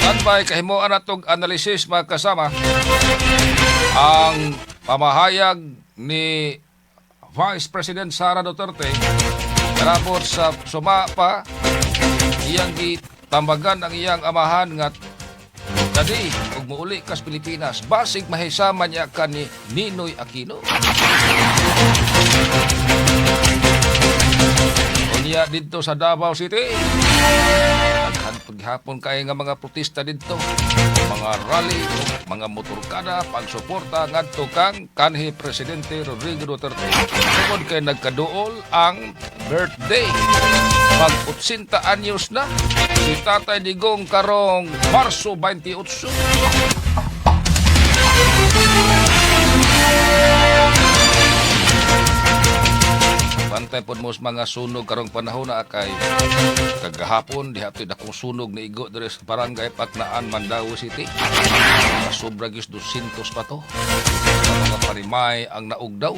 Sanbay kahimuan natong analisis mga kasama ang pamahayag ni Vice President Sara Duterte karabot sa sumapa iyang gitambagan ang iyang amahan nga dadi ug muuli kas Pilipinas basig mahisama niya ka ni Ninoy Aquino. Unya dito sa Davao City paghapon kay nga mga protesta dito, mga rally, mga motorkada pagsuporta ngadto kang kanhi Presidente Rodrigo Duterte. Tungod kay nagkaduol ang birthday. Mag-80 anyos na si Tatay Digong karong Marso 28. Bantay po mo mga sunog karong panahon na kay kagahapon dihatoy dakong sunog na igo diri sa barangay Patnaan, Mandaue City. Sobra gis 200 pa to. Mga parimay ang naugdaw.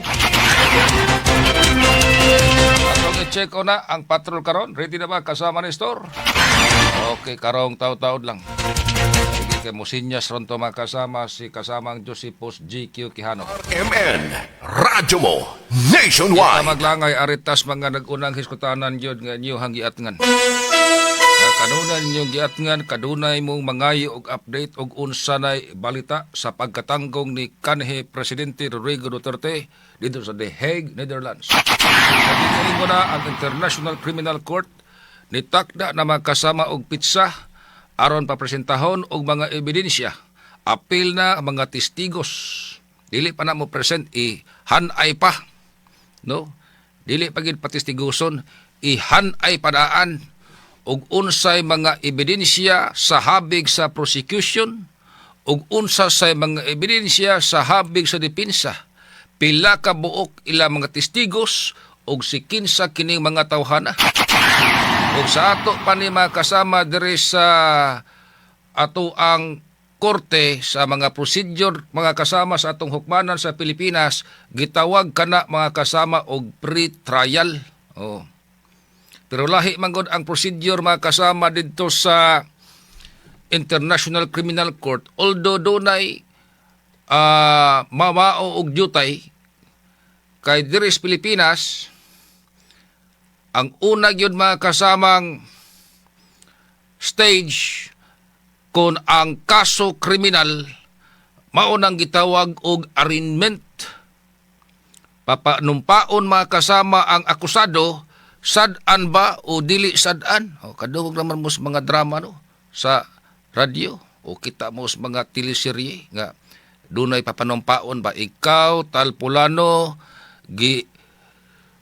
Atong i-check ko na ang patrol karon. Ready na ba kasama ni Store? Okay, karong taw-taod lang. Sige kay Musinyas ron to makasama si kasamang Josepos GQ Quijano. MN Radyo Mo Kita Nationwide. maglangay aritas mga nagunang hiskutanan yun nga niyo hang giatngan. Kanunay ninyong giatngan, kadunay mong mangayo og update og unsa nay balita sa pagkatanggong ni kanhi Presidente Rodrigo Duterte dito sa The Hague, Netherlands. Sabihin ko na ang International Criminal Court nitakda na magkasama og pitsa aron papresentahon og mga ebidensya. Apil na ang mga testigos. Dili pa na mo present hanay pa. No? Dili pa gid patistiguson, hanay padaan ug unsay mga ebidensya sa habig sa prosecution ug unsa say mga ebidensya sa habig sa depensa. Pila ka buok ila mga testigos ug si kinsa kining mga tawhana. Ug sa ato pa ni makasama diri sa ato ang korte sa mga procedure mga kasama sa atong hukmanan sa Pilipinas gitawag kana mga kasama og pre-trial. Oh. Pero lahi man gud ang procedure mga kasama dito sa International Criminal Court, although dunay mamao og jutay kay diri sa Pilipinas ang una gyud mga kasamang stage kung ang kaso kriminal maunang gitawag og arraignment. Papanumpaon mga kasama ang akusado sad-an ba o dili sad-an. O, kadungog naman mo sa mga drama no, sa radyo o kita mo sa mga teleserye nga dunay papanumpaon ba ikaw talpulano gi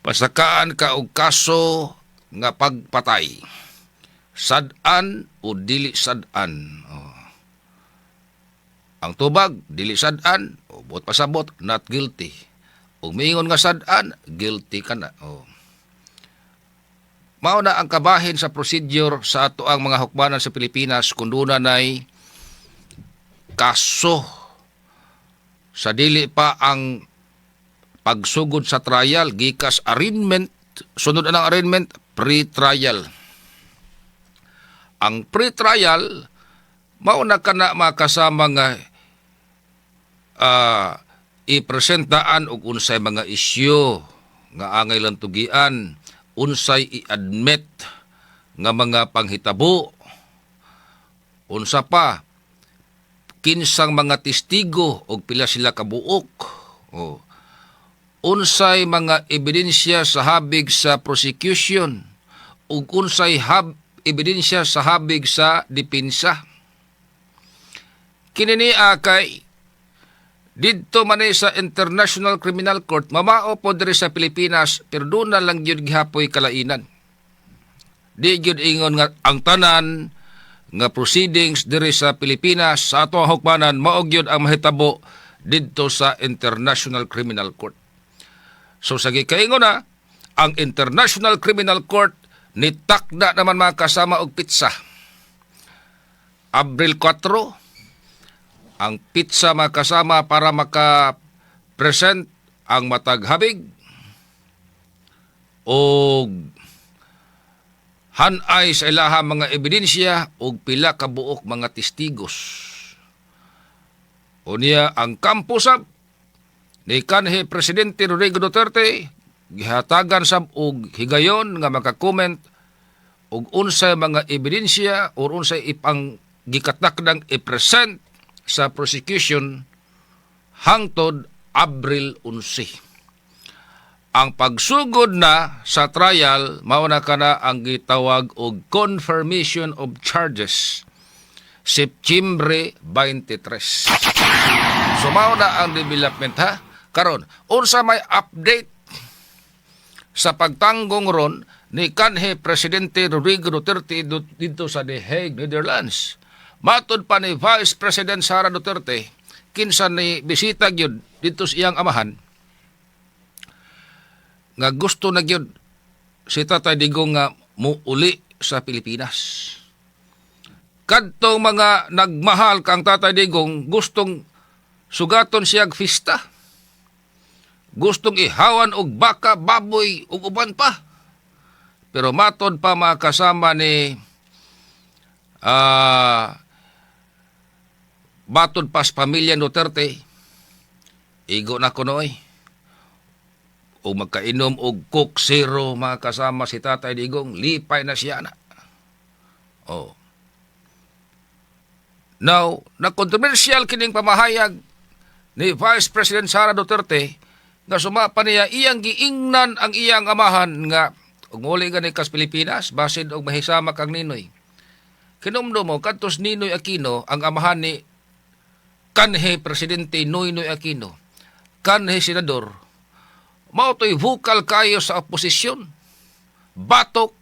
pasakaan ka og kaso nga pagpatay. Sad-an o dili sad-an. Oh. Ang tubag, dili sad-an, o buot pasabot, not guilty. O miingon nga sad-an, guilty ka na. Oh. Mao na ang kabahin sa procedure sa ato ang mga hukmanan sa Pilipinas kung doon nay kaso sa dili pa ang pagsugod sa trial, gikas arraignment, sunod ang arraignment, pre-trial. Ang pre-trial, mauna ka na makasama nga ipresentaan og unsay mga isyu nga angay lang tugian, unsay i-admit nga mga panghitabo, unsa pa, kinsang mga testigo og pila sila kabuok, o unsay mga ebidensya sa habig sa prosecution, ug unsay ebidensya sa habig sa depensa. Kinini kay didto man sa International Criminal Court mamao po diri sa Pilipinas pero doon na lang gyud gihapoy kalainan. Di gyud ingon nga ang tanan nga proceedings diri sa Pilipinas sa ato ang hukmanan mao gyud ang mahitabo didto sa International Criminal Court. So sa gikaingon na ang International Criminal Court nitakda naman mga kasama og pitsa. Abril 4, ang pitsa mga kasama para maka-present ang matag habig o hanay sa ilaha mga ebidensya ug pila ka buok mga testigos. Unya ang kampo sab ni kanhi Presidente Rodrigo Duterte gihatagan sab og higayon nga maka-comment og unsay mga ebidensya o unsay ipang gikatakdang i-present sa prosecution hangtod Abril 11. Ang pagsugod na sa trial mao na kana ang gitawag og confirmation of charges September 23. So mao na ang development ha. Karon, unsa may update sa pagtanggong ron ni kanhi Presidente Rodrigo Duterte dito sa The Hague, Netherlands. Matod pa ni Vice President Sara Duterte, kinsa ni bisita gyud dito sa iyang amahan, nga gusto na gyud si Tatay Digong nga muuli sa Pilipinas. Kadtong mga nagmahal kang Tatay Digong, gustong sugaton siyag fista. Gustong ihawan og baka, baboy, ug uban pa. Pero matod pa mga kasama ni matod pa sa pamilya Duterte, igo na kunoy. O magkainom og Coke Zero mga kasama si Tatay Digong, lipay na siya na. Oh. Now, na-controversial kining pamahayag ni Vice President Sara Duterte nga sumapa niya iyang giingnan ang iyang amahan nga ug muli gani kas Pilipinas basin og mahisama kang Ninoy. Kinumdo mo kadtos Ninoy Aquino ang amahan ni kanhi Presidente Noynoy Aquino, kanhi senador, mao to'y vocal kayo sa oposisyon, batok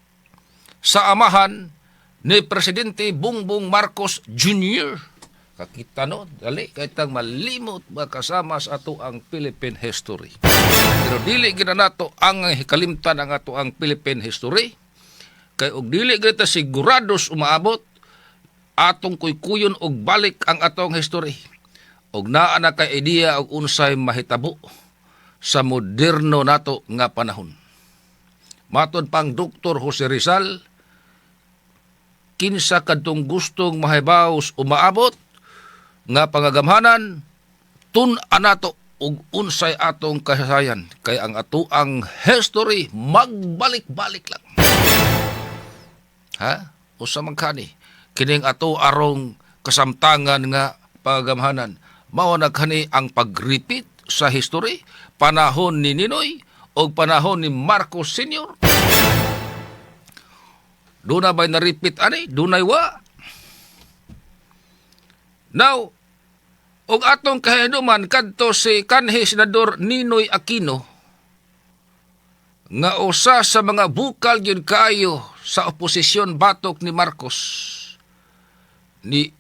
sa amahan ni Presidente Bongbong Marcos Jr. Kakita no, dali, kahitang malimot makasama sa ato ang Philippine history. Pero dili gina nato ang hikalimtan ang ato ang Philippine history, kay og dili gina sigurados umaabot, atong kuykuyon og balik ang atong history. Og naa na kay idea og unsay mahitabo sa moderno nato nga panahon. Matod pang Dr. Jose Rizal, kinsa kadtong gustong mahibaws umaabot nga pangagamhanan, tun-an nato og unsay atong kasaysayan, kay ang ato ang history magbalik-balik lang. Ha? Usa man kani kining ato arong kasamtangan nga pangagamhanan, mao na kani ang pag-repeat sa history panahon ni Ninoy o panahon ni Marcos Sr. Doon na ba'y na-repeat ani? Doon wa. Now, og atong kahinuman kadto si kanhi Senador Ninoy Aquino nga usa sa mga bukal gyud kayo sa oposisyon batok ni Marcos, ni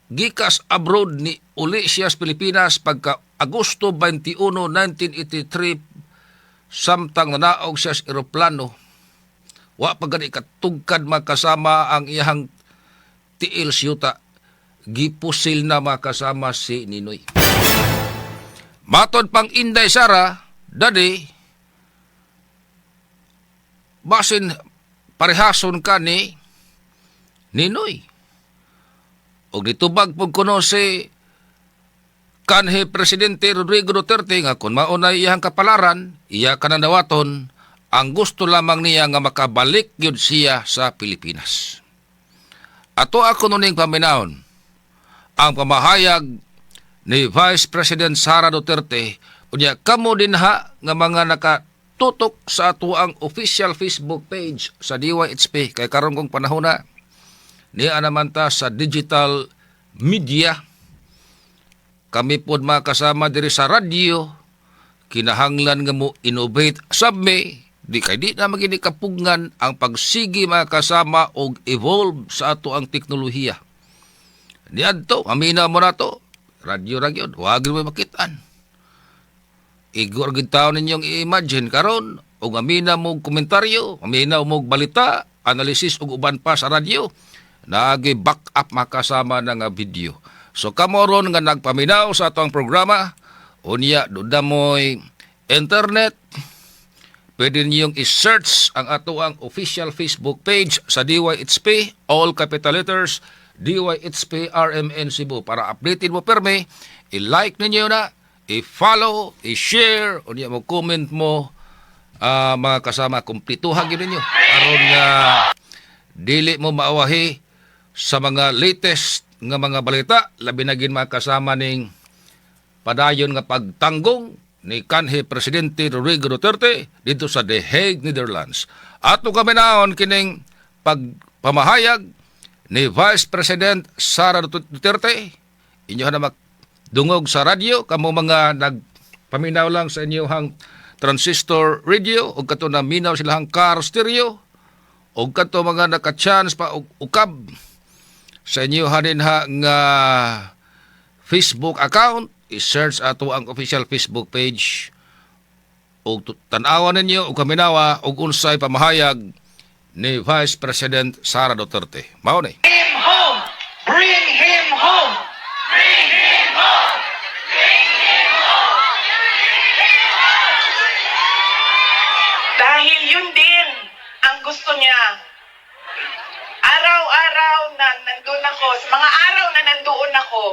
gikas abroad ni uli siya sa Pilipinas pagka Agosto 21, 1983, samtang nanaog siya sa eroplano. Wa pa gani katugkad makasama ang iyang tiil siyuta. Gipusil na makasama si Ninoy. Matod pang Inday Sara, dadi, basin parehason ka ni Ninoy. O ditubag pag kuno si kanhi Presidente Rodrigo Duterte nga kung maunay iyang kapalaran, iya kananawaton, ang gusto lamang niya nga makabalik yun siya sa Pilipinas. Ato ako nuning paminahon, ang pamahayag ni Vice President Sara Duterte, unya kamo din ha nga mga nakatutok sa ato ang official Facebook page sa DYHP, kay karon kong panahon na, niya naman ta sa digital media, kami po makasama diri sa radyo, kinahanglan nga mo innovate sabme, di kay di na magini kapugngan ang pagsigi makasama og evolve sa ato ang teknolohiya. Niadto, amina mo na to, radyo ra gyud, wag mo makitaan. Igor gid taon ninyong i-imagine karon, og amina mo komentaryo, amina mo balita, analysis ug uban pa sa radyo, naagi back up makasama na nga video. So kamoron nga nagpaminaw sa atong programa, unya duda mo'y internet, pwede niyong i-search ang ato ang official Facebook page sa DYHP, all capital letters, DYHP RMN Cebu. Para updated mo perme, i-like ninyo na, i-follow, i-share, o niya mo comment mo, mga kasama, kumplituhan yun ninyo. Aron nga, dili mo maawahi sa mga latest nga mga balita, labi na gin mga kasama ning padayon nga pagtanggong ni kanhi Presidente Rodrigo Duterte dito sa The Hague, Netherlands. Ato kami naon kining pagpamahayag ni Vice President Sara Duterte. Inyo na magdungog sa radyo, kamo mga nagpaminaw lang sa inyohang transistor radio, o kato na minaw silahang car stereo, o kato mga naka-chance pa ukab sa inyo hanin ha nga Facebook account, i-search ato ang official Facebook page o tanawan ninyo o kaminawa o unsay pamahayag ni Vice President Sara Duterte. Mao ni. Him home! Bring him home! Bring him home! Bring him home! Dahil yun din ang gusto niya. Araw-araw na nandun ako, sa mga araw na nandoon ako,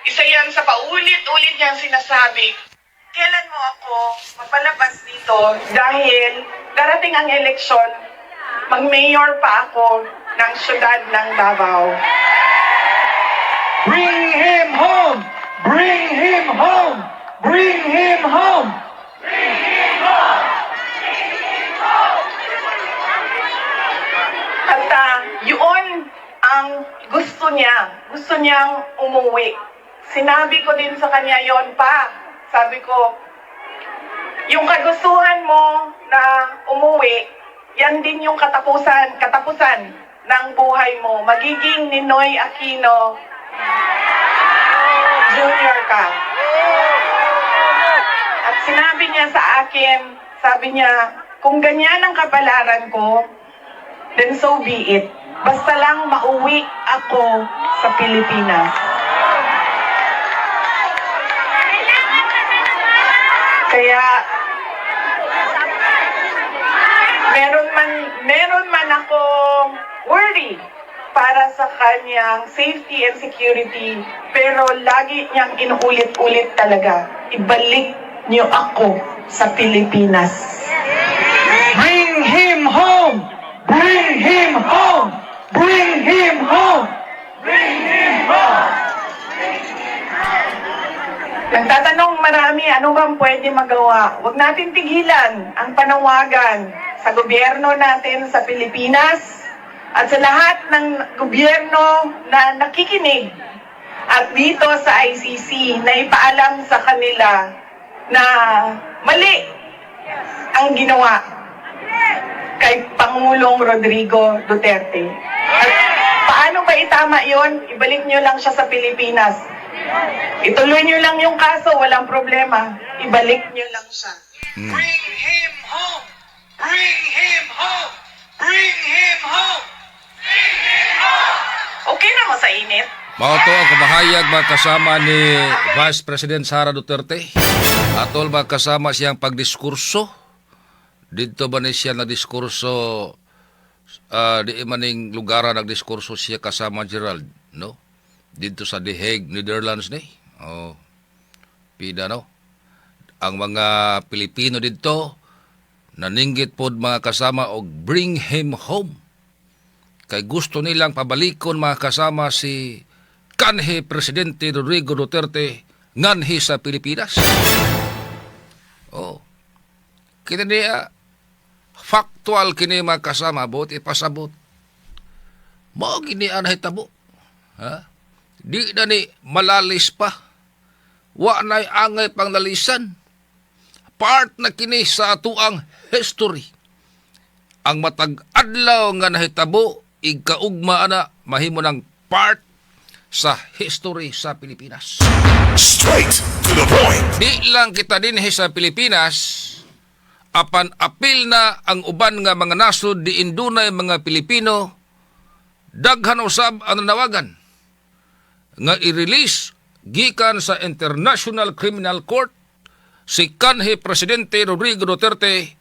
isa yan sa paulit-ulit niyang sinasabi, kailan mo ako mapalabas dito dahil darating ang eleksyon, mag-mayor pa ako ng syudad ng Davao. Bring him home! Bring him home! Bring him home! Bring him home! At yun ang gusto niya. Gusto niyang umuwi. Sinabi ko din sa kanya yon pa. Sabi ko, yung kagustuhan mo na umuwi, yan din yung katapusan ng buhay mo. Magiging Ninoy Aquino Junior ka. At sinabi niya sa akin, sabi niya, kung ganyan ang kapalaran ko, then so be it. Basta lang mauwi ako sa Pilipinas. Kaya meron man akong worry para sa kanyang safety and security, pero lagi niyang inuulit-ulit talaga, ibalik niyo ako sa Pilipinas. Bring him home! Bring him home! Bring him home! Bring him home! Nagtatanong marami, ano bang pwede magawa? Huwag natin tigilan ang panawagan sa gobyerno natin sa Pilipinas at sa lahat ng gobyerno na nakikinig at dito sa ICC na ipaalam sa kanila na mali ang ginawa kay Pangulong Rodrigo Duterte. At paano ba itama yon? Ibalik nyo lang siya sa Pilipinas. Ituloy nyo lang yung kaso, walang problema. Ibalik nyo lang siya. Bring him home! Bring him home! Bring him home! Bring him home! Okay na mo sa init? Mao to ang kamahayag mga kasama ni Vice President Sara Duterte. Atol mga kasama siyang pagdiskurso. Dito ba ni siya nagdiskurso, di maning lugar nagdiskurso siya kasama Gerald, no? Dito sa The Hague, Netherlands ni. Oh, pida no. Ang mga Pilipino dito naninggit pod mga kasama og bring him home. Kay gusto nilang pabalikon mga kasama si kanhi Presidente Rodrigo Duterte nganhi sa Pilipinas. Oh. Kini niya factual kini mga kasama bot ipasabot. Mao gini anay tabo. Ha? Di na ni malalis pa. Wa na'y angay pang nalisan. Part na kini sa atuang history. Ang matag adlaw nga nahitabo igkaugma na mahimo ng part sa history sa Pilipinas. Straight to the point. Di lang kita dinhi sa Pilipinas, apan apil na ang uban nga mga nasod di indunay mga Pilipino, daghan usab ang nanawagan nga i-release gikan sa International Criminal Court si kanhi Presidente Rodrigo Duterte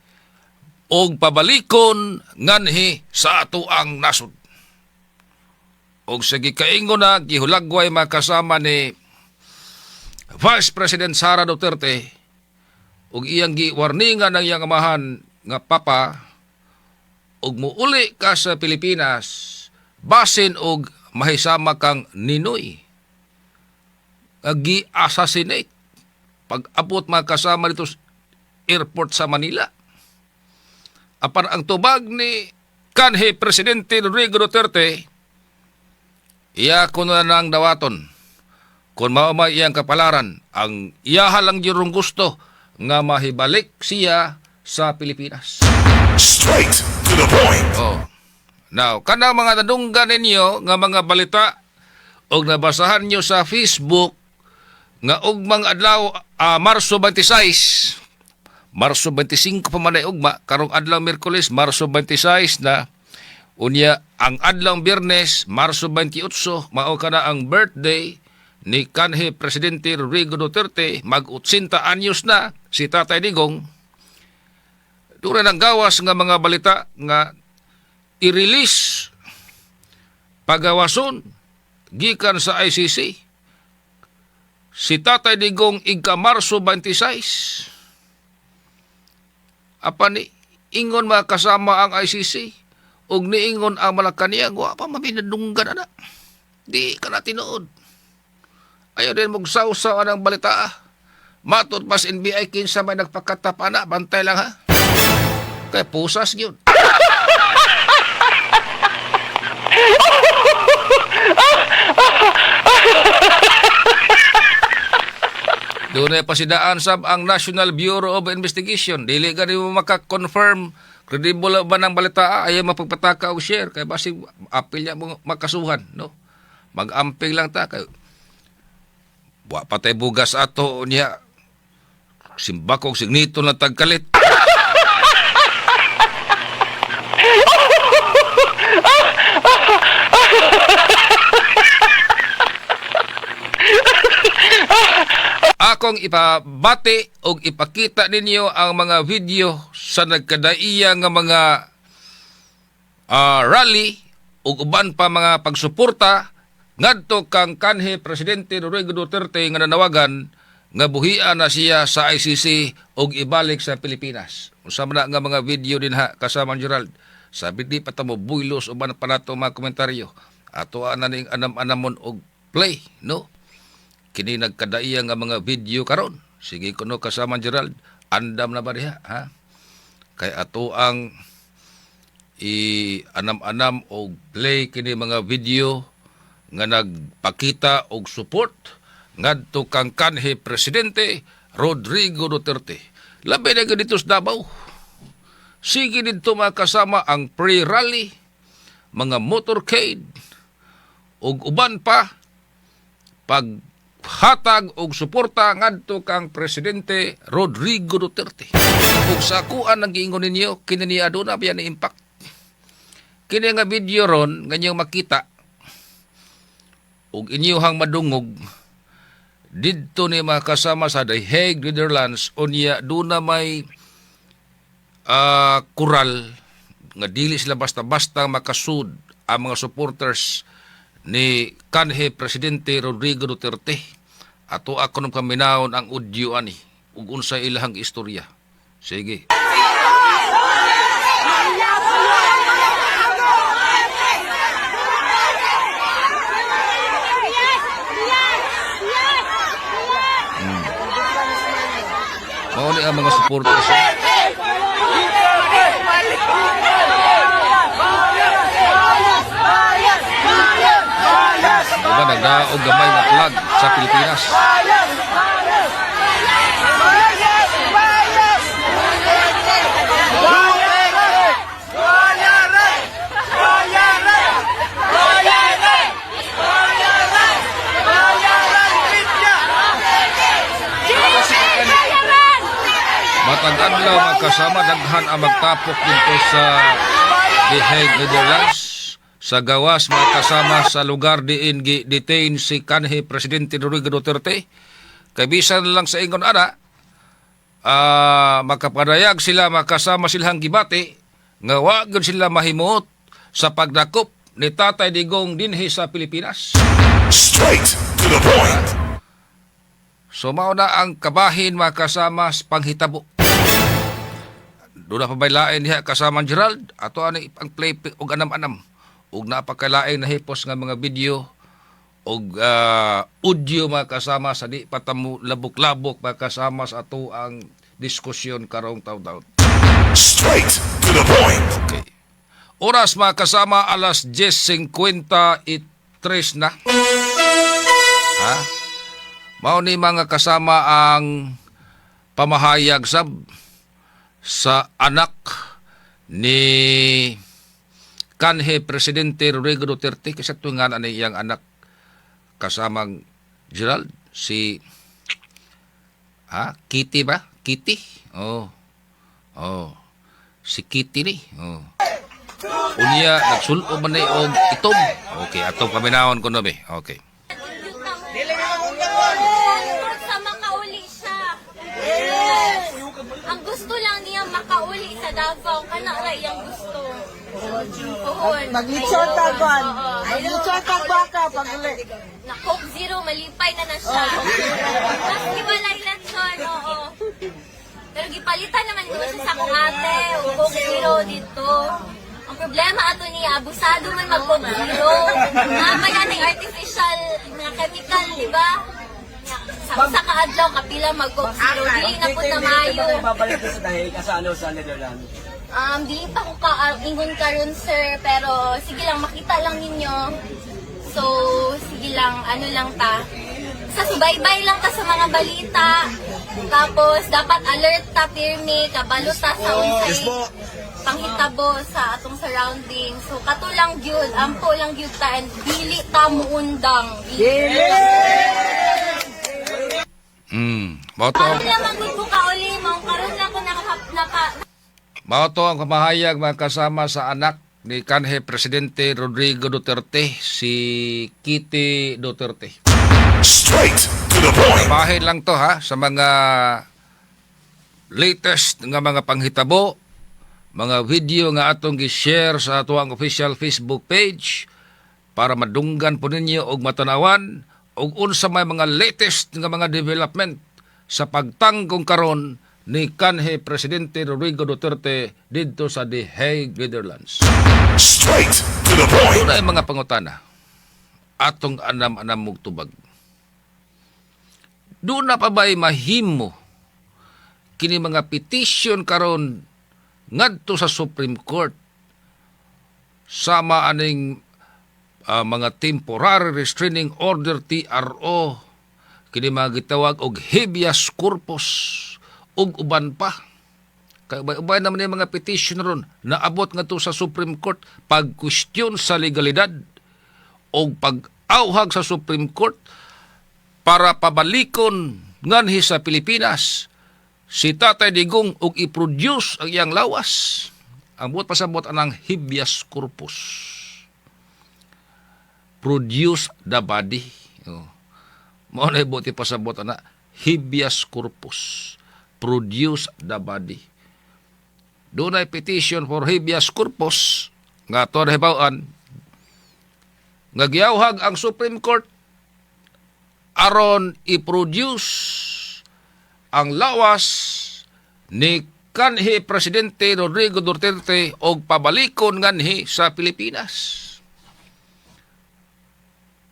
og pabalikon nganhi sa ato ang nasod. Og sa gikaingon na gihulagway makasama ni Vice President Sara Duterte og iyang giwarningan ng iyang amahan nga papa og muuli ka sa Pilipinas basin og mahisama kang Ninoy nga gi-assassinate pag abot makasama dito sa airport sa Manila. Apan ang tubag ni kanhi Presidente Rodrigo Duterte, iya ko na nang dawaton kung maumay iyang kapalaran, ang iyaha lang yun gusto nga mahibalik siya sa Pilipinas. Straight to the point. Oh. Now, kanang mga nadunggan ninyo nga mga balita o nabasahan nyo sa Facebook nga ugmang adlaw Marso 26, Marso 25 pa man ay ugma, karong adlaw Miyerkules, Marso 26 na, unya ang adlaw Biyernes, Marso 28, mao kana ang birthday ni kanhi Presidente Rodrigo Duterte, mag-80 anyos na si Tatay Digong. Doon ang gawas nga mga balita nga i-release pagawason gikan sa ICC si Tatay Digong ika Marso 26. Apan ni ingon makasama ang ICC ug niingon ang Malacañang wa pa maminadunggan na. Di ka na tinuod. Ayaw din magsawsaw ang balita. Matod pas NBI kinsa may nagpakatapa na, bantay lang ha. Kaya pusas yun. Doon ay pasidaan sab ang National Bureau of Investigation. Dili ka mo makakonfirm credible ba ng balita, ayaw mapagpataka o share. Kaya basi apil niya mo makasuhan. No? Mag-amping lang ta. Kaya wa patay bugas ato niya. Simbakog signito na tagkalit. Akong ipabati o ipakita ninyo ang mga video sa nagkadaiya nga mga rally o uban pa mga pagsuporta ngadto kang kanhi Presidente Rodrigo Duterte nga nanawagan nga buhian na siya sa ICC og ibalik sa Pilipinas. Unsa man nga mga video din ha kasama Gerald. Sabi di pa ta mo buylos uban pa nato mga komentaryo. Ato ana ning anam-anamon og play, no? Kini nagkadaiya nga mga video karon. Sige kuno kasama Gerald, andam na ba diha, ha? Kay ato ang anam-anam og play kini mga video nga nagpakita og support ngadto kang kanhi Presidente Rodrigo Duterte. Labi na dito sa Davao. Sige dito makasama ang pre-rally, mga motorcade, ug uban pa paghatag og suporta ngadto kang Presidente Rodrigo Duterte. Ug sa kuan ang giingon ninyo, kini ni aduna biya ni impact. Kini nga video ron nga inyong makita ug inyong madungog didto ni makasama sa The Hague, Netherlands, unya doon na may kural nga dili sila basta-basta makasud ang mga supporters ni kanhi Presidente Rodrigo Duterte. Ato ako nung kaminahon ang audio ani ug unsa ilahang istorya. Sige. Mao ni ang mga supporters. Diba nagdaog gamay na flag sa Pilipinas. Matag adlaw magkasama daghan ang magtapok dito sa The Hague, Netherlands. Sa gawas magkasama sa lugar diin gi-detain si kanhi Presidente Rodrigo Duterte. Kay bisan lang sa ingon ana, makapadayag sila, makasama silang gibati, nga wa gyud sila mahimot sa pagdakop ni Tatay Digong dinhi sa Pilipinas. Straight to the point. So mao na ang kabahin makasama sa panghitabo. Doon na pabaylain diha kasama ang Gerald, ato ani ang play og anam-anam. Og napakalain na hipos nga mga video og audio makasama sa di patamu labok-labok makasama sa ato ang diskusyon karong taw-taw. Straight to the point. Okay. Oras makasama alas 10:53 na. Ha? Mao ni mga kasama ang pamahayag sa anak ni kanhi Presidente Rodrigo Duterte kasi tungan ani iyang anak kasamang Gerald si Kitty ba? Kitty? Oh. Si Kitty ni. Oh. Unya nagsulo man ni og itom. Okay, atong paminawon ko no be. Okay. Sa makauli siya. Ang gusto lang niya makauli sa Davao. Kana iyang gusto. Maglitsyon ka, Juan. Maglitsyon ka, baka, pag-uli. Na Coke Zero, malipay na siya. Tapos ibalay na siya, oo. Pero gipalitan naman ko siya sa akong ate. Coke Zero dito. Ang problema ato niya, abusado man mag-Coke Zero. May ating artificial na chemical, di ba? Sa kaadlaw, kapila mag-Coke Zero. Dili na po na mayo. Babalik ko sa dahil sa Netherlands. Di pa ko ingon karon sir, pero sige lang, makita lang ninyo. So, sige lang, ano lang ta. Sa subaybay lang ta sa mga balita. Tapos, dapat alert ta, pirmi, kabalo ta sa unsay panghitabo sa atong surroundings. So, kato lang gyud, ampo lang gyud ta, and dili ta muundang. Mao Paano naman ko kauli mo, karon lang ko Mao to ang pamahayag makasama sa anak ni kanhi Presidente Rodrigo Duterte, si Kitty Duterte. Straight to the point. Bahin lang to ha sa mga latest nga mga panghitabo, mga video nga atong gi-share sa ato ang official Facebook page para madunggan po ninyo og matanawan og unsa may mga latest nga mga development sa pagtanggong karon ni kanhi Presidente Rodrigo Duterte dito sa The Hague, Netherlands. Straight to the point. Doon ay mga pangutana atong anam-anam mong tubag. Doon na pa ba'y mahimo kini mga petition karon ngadto sa Supreme Court sama aning mga temporary restraining order TRO kini mga gitawag og habeas corpus ug uban pa. Kay ubay naman yung mga petition ron naabot nga to sa Supreme Court pag-question sa legalidad o pag-auhag sa Supreme Court para pabalikon nganhi sa Pilipinas si Tatay Digong og i-produce ang iyang lawas. Ang buot pasabot anang habeas corpus. Produce the body. Mao na buot pasabot ana habeas corpus. Produce the body. Doon ay petition for habeas corpus nga to nahibawaan nga giyawhag ang Supreme Court aron i-produce ang lawas ni kanhi Presidente Rodrigo Duterte og pabalikon nganhi sa Pilipinas.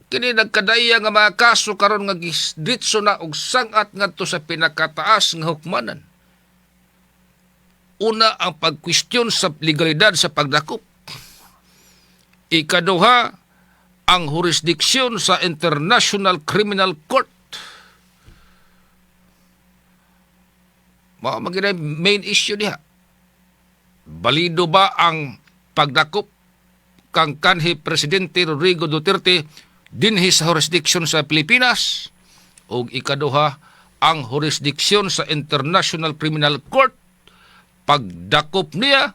Kini nagkadaya nga mga kaso karon nga gisdritso na og sangat ngadto sa pinakataas nga hukmanan. Una ang pagkwestiyon sa legalidad sa pagdakop. Ikaduha ang jurisdiksyon sa International Criminal Court. Mao magina main issue diha. Balido ba ang pagdakop kang kanhi Presidente Rodrigo Duterte dinhi sa jurisdiksyon sa Pilipinas? O ikaduha ang jurisdiksyon sa International Criminal Court pagdakop niya,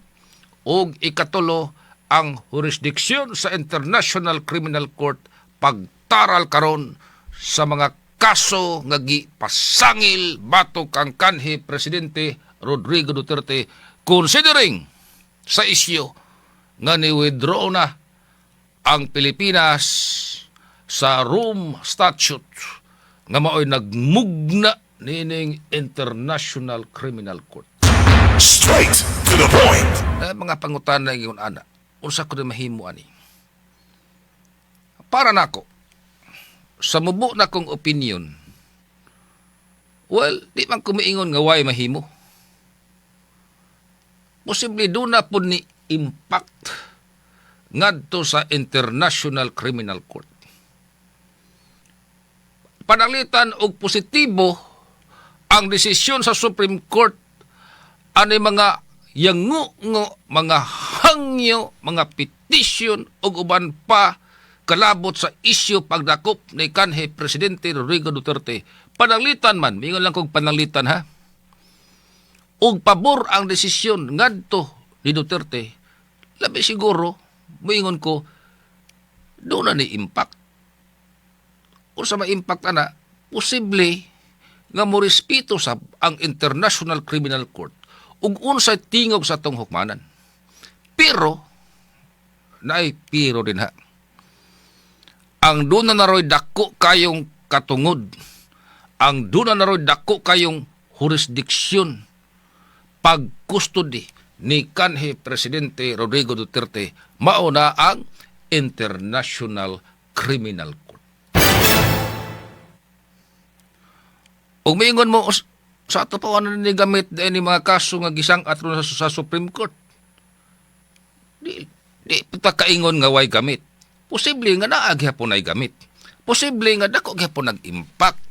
o ikatulo ang jurisdiksyon sa International Criminal Court pagtaral karon sa mga kaso nga gipasangil batok ang kanhi Presidente Rodrigo Duterte considering sa isyu nga ni-withdraw na ang Pilipinas sa Rome Statute nga mao'y nagmugna nining International Criminal Court. Straight to the point. Mga pangutana yung ana, unsa ko na mahimo ani. Para nako, sa mubo na kong opinion, well, di man kumiingon nga way mahimo. Posible doon na po ni impact ngadto sa International Criminal Court. Panalitan og positibo ang desisyon sa Supreme Court ani mga yango, mga hangyo, mga petition ug uban pa kalabot sa isyu pagdakop ni kanhi Presidente Rodrigo Duterte. Pananglitan man, mingon lang kong pananglitan ha. Ug pabor ang desisyon ngadto ni Duterte, labi siguro, mingon ko, doon na ni impact. Kung sa ma-impact ana, posible nga mo respeto sa ang International Criminal Court ug unsay tingog sa tong hukmanan. Pero, naay pero din ha. Ang doon na naroy dako kayong katungod, ang doon na naroy dako kayong jurisdiksyon, pagkustodi ni kanhi Presidente Rodrigo Duterte, mauna ang International Criminal Court. Ug miingon mo, sa ato pa ano ni gamit ni mga kaso nga gisang atro sa Supreme Court. Di pita kaingon nga way gamit. Posible nga naagi hapon ay gamit. Posible nga dako gyapon nag-impact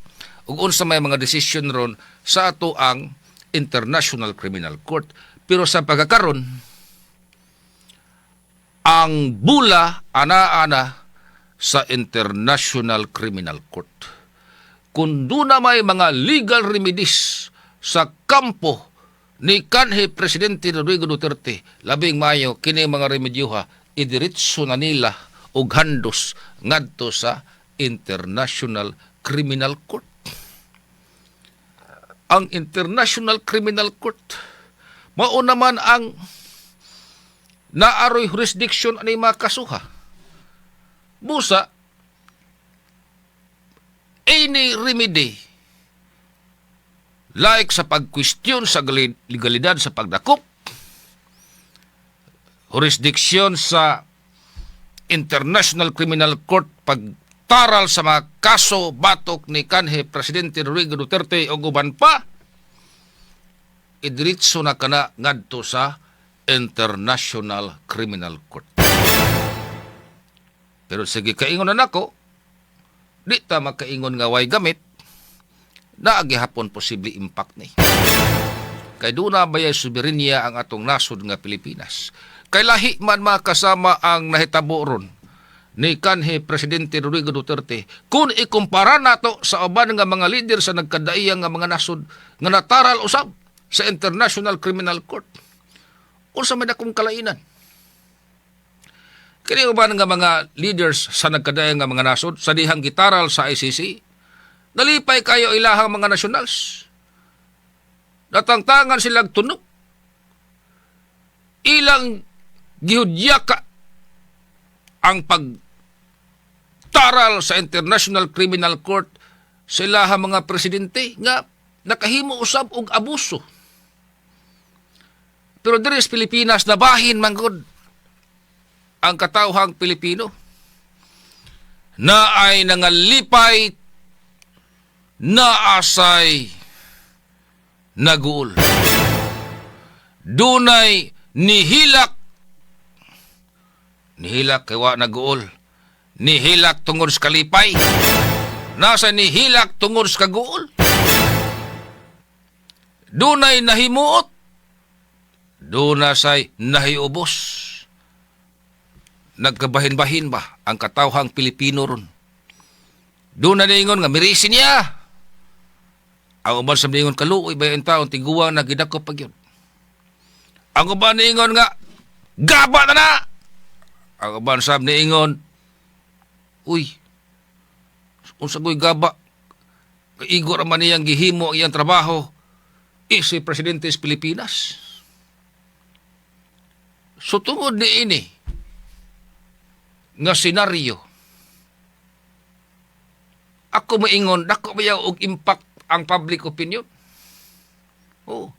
ug unsa may mga desisyon ron sa ato ang International Criminal Court. Pero sa pagkakaron, ang bula ana-ana sa International Criminal Court. Kung doon na may mga legal remedies sa kampo ni kanhi Presidente Rodrigo Duterte, labing mayo kini mga remedyoha idiretso na nila og handos ngadto sa International Criminal Court. Ang International Criminal Court mao naman ang naaroy jurisdiction ani mga kasuha. Busa any remedy like sa pagkwestiyon sa legalidad sa pagdakop, jurisdiction sa International Criminal Court pagtaral sa mga kaso batok ni kanhi Presidente Rodrigo Duterte o uban pa, idiritso na kana ngadto sa International Criminal Court. Pero sige kaingon na nako, di ta makaingon nga way gamit, naagi hapon posible impact ni. Kay doon na bayay soberenya ang atong nasod nga Pilipinas. Kay lahi man makasama ang nahitabo ron ni kanhi Presidente Rodrigo Duterte kung ikumpara nato sa uban nga mga leader sa nagkadaiyang nga mga nasod nga nataral usab sa International Criminal Court. Unsa man akong kalainan? Kini uban nga mga leaders sa nagkadaiyang nga mga nasod sa dihang gitaral sa ICC, nalipay kayo ilahang mga nationals. Natangtangan silang tunok. Ilang gihudyaka ang pagtaral sa International Criminal Court sa ilahang mga presidente nga nakahimo usab og abuso. Pero diri sa Pilipinas nabahin man gud ang katawhang Pilipino na ay nangalipay na asay naguol. Dunay nihilak kay wa naguol. Nihilak tungod sa kalipay. Nasa nihilak tungod sa kaguol. Dunay nahimuot. Dunay nahiubos. Nagkabahin-bahin ba ang katawhang Pilipino ron? Doon na ningon nga mirisin niya. Ang uban sa ningon kaluoy ba yung taon tiguang na gidakop pag yun. Ang uban ningon nga gaba na na. Ang uban sa ningon, uy, unsa ko'y gaba? igor man niyang gihimo ang iyang trabaho, si Presidente sa Pilipinas. So tungod ni ini, nga senaryo, ako maingon, dako ba og impact ang public opinion? Oh.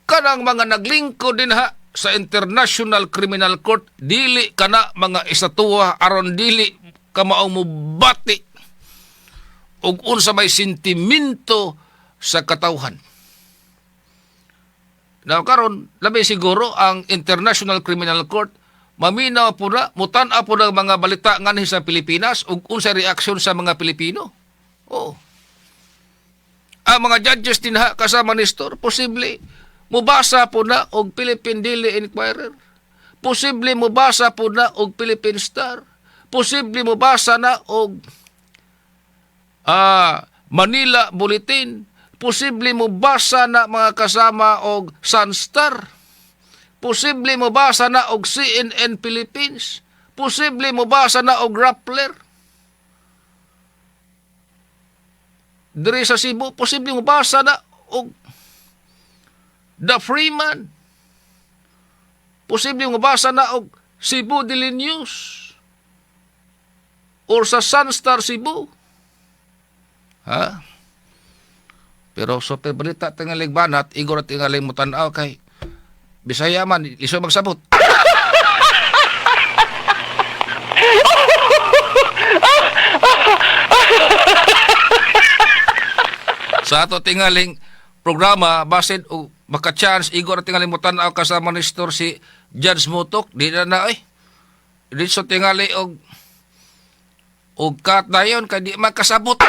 Kanang mga naglingkod din ha sa International Criminal Court, dili kana mga estatuwa aron dili ka mao mubati og unsa may sentimento sa katawhan. Now karon labi siguro ang International Criminal Court maminaw po na, mutan-a po ng mga balita nganhi sa Pilipinas ug unsa reaksyon sa mga Pilipino. Oh. Ang mga judges din ha, kasama ni Store, posible mubasa po na og Philippine Daily Inquirer. Posible mubasa po na og Philippine Star. Posible mubasa na og Manila Bulletin. Posible mubasa na mga kasama og Sunstar. Posible mubasa na og CNN Philippines. Posible mubasa na og Rappler. Diri sa Cebu, posible mabasa na og The Freeman. Posible mabasa na og Cebu Daily News. Or sa Sunstar Cebu. Ha? Pero super balita tingaling banat, igor at tingaling mutanaw kay Bisaya man, iso magsabot. Sa ato tingaling programa, basin o maka-chance, igor tingaling mo tanaw kasama ni Store si Judge Mutok, di na eh. Di so tingali og kat na yun, kaya di makasabot.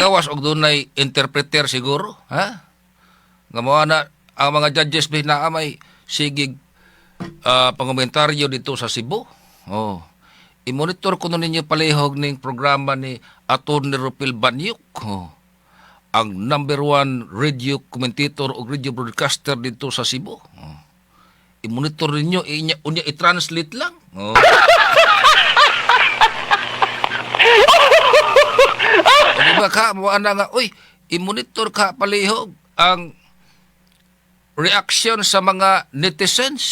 Gawas og dunay interpreter siguro, ha? Nga mo na ang mga judges na may sigig pangomentaryo dito sa Cebu. Oh. I-monitor ko nun ninyo palihog ng programa ni Atty. Rupil Banyuk. Oh. Ang #1 radio commentator o radio broadcaster dito sa Cebu. Oh. I-monitor ninyo, unya i-translate lang. Oh. O diba ka, maana nga, uy, i-monitor ka palihog ang reaction sa mga netizens.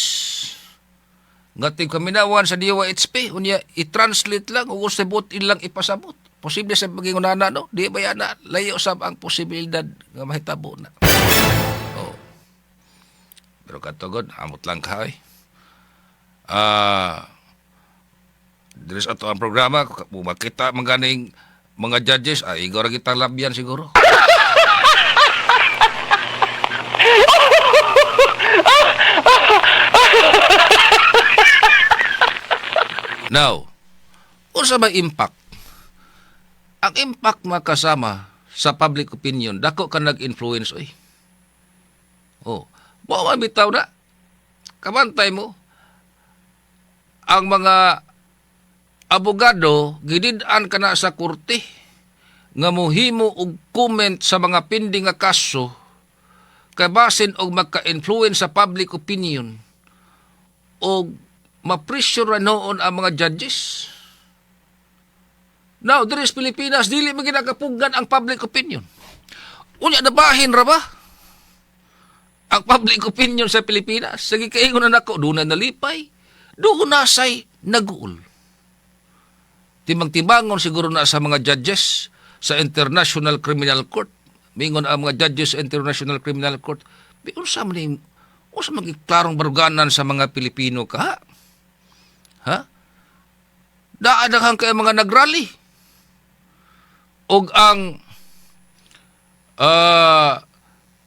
Nga tingkaminawan sa DOHP, unya i-translate lang, o sabot ilang ipasabot. Posible sa pagingunana, no? Di ba yan na, layo sab ang posibilidad nga mahitabo na. Oh. Pero katugod, amot lang ka, eh. Diris ato ang programa, kung makita maganing mga judges, igor kita labyan siguro. Now, unsa may impact? Ang impact makasama sa public opinion, dako ka nag-influence, oy. Oh, mo bitaw na. Kabantay mo. Ang mga abogado, gidid-an ka na sa korte, nga mohimo og comment sa mga pending nga kaso, kay basin og magka-influence sa public opinion, og ma-pressure noon ang mga judges. Now, there is Pilipinas, dili mo ginagapugnan ang public opinion. Unya, nabahin ra ba ang public opinion sa Pilipinas? Sige kaingon na nako, doon na nalipay, doon na say naguol. Timang-timangon siguro na sa mga judges sa International Criminal Court. Mingon ang mga judges sa International Criminal Court. Unsa man magiklarong baruganan sa mga Pilipino ka, ha? Daadaghang kay mga nagrally. Og ang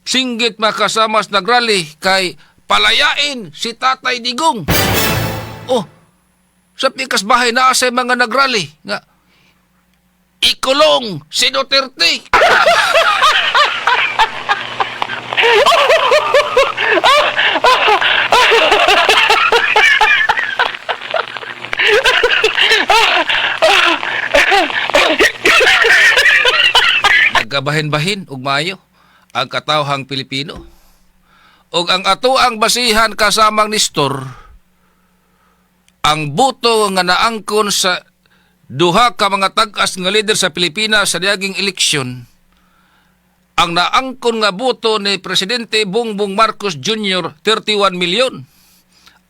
singgit makasamas nagrally kay palayain si Tatay Digong. Oh, sa pikas bahay na sa mga nagrally nga ikulong si Duterte. Nagkabahin-bahin ug maayo ang katawhang Pilipino. o ang ato ang basihan kasamang Nestor, ang buto nga naangkon sa duha ka mga tag-as nga leader sa Pilipinas sa diaging eleksyon, ang naangkon nga buto ni Presidente Bongbong Marcos Jr. 31 milyon.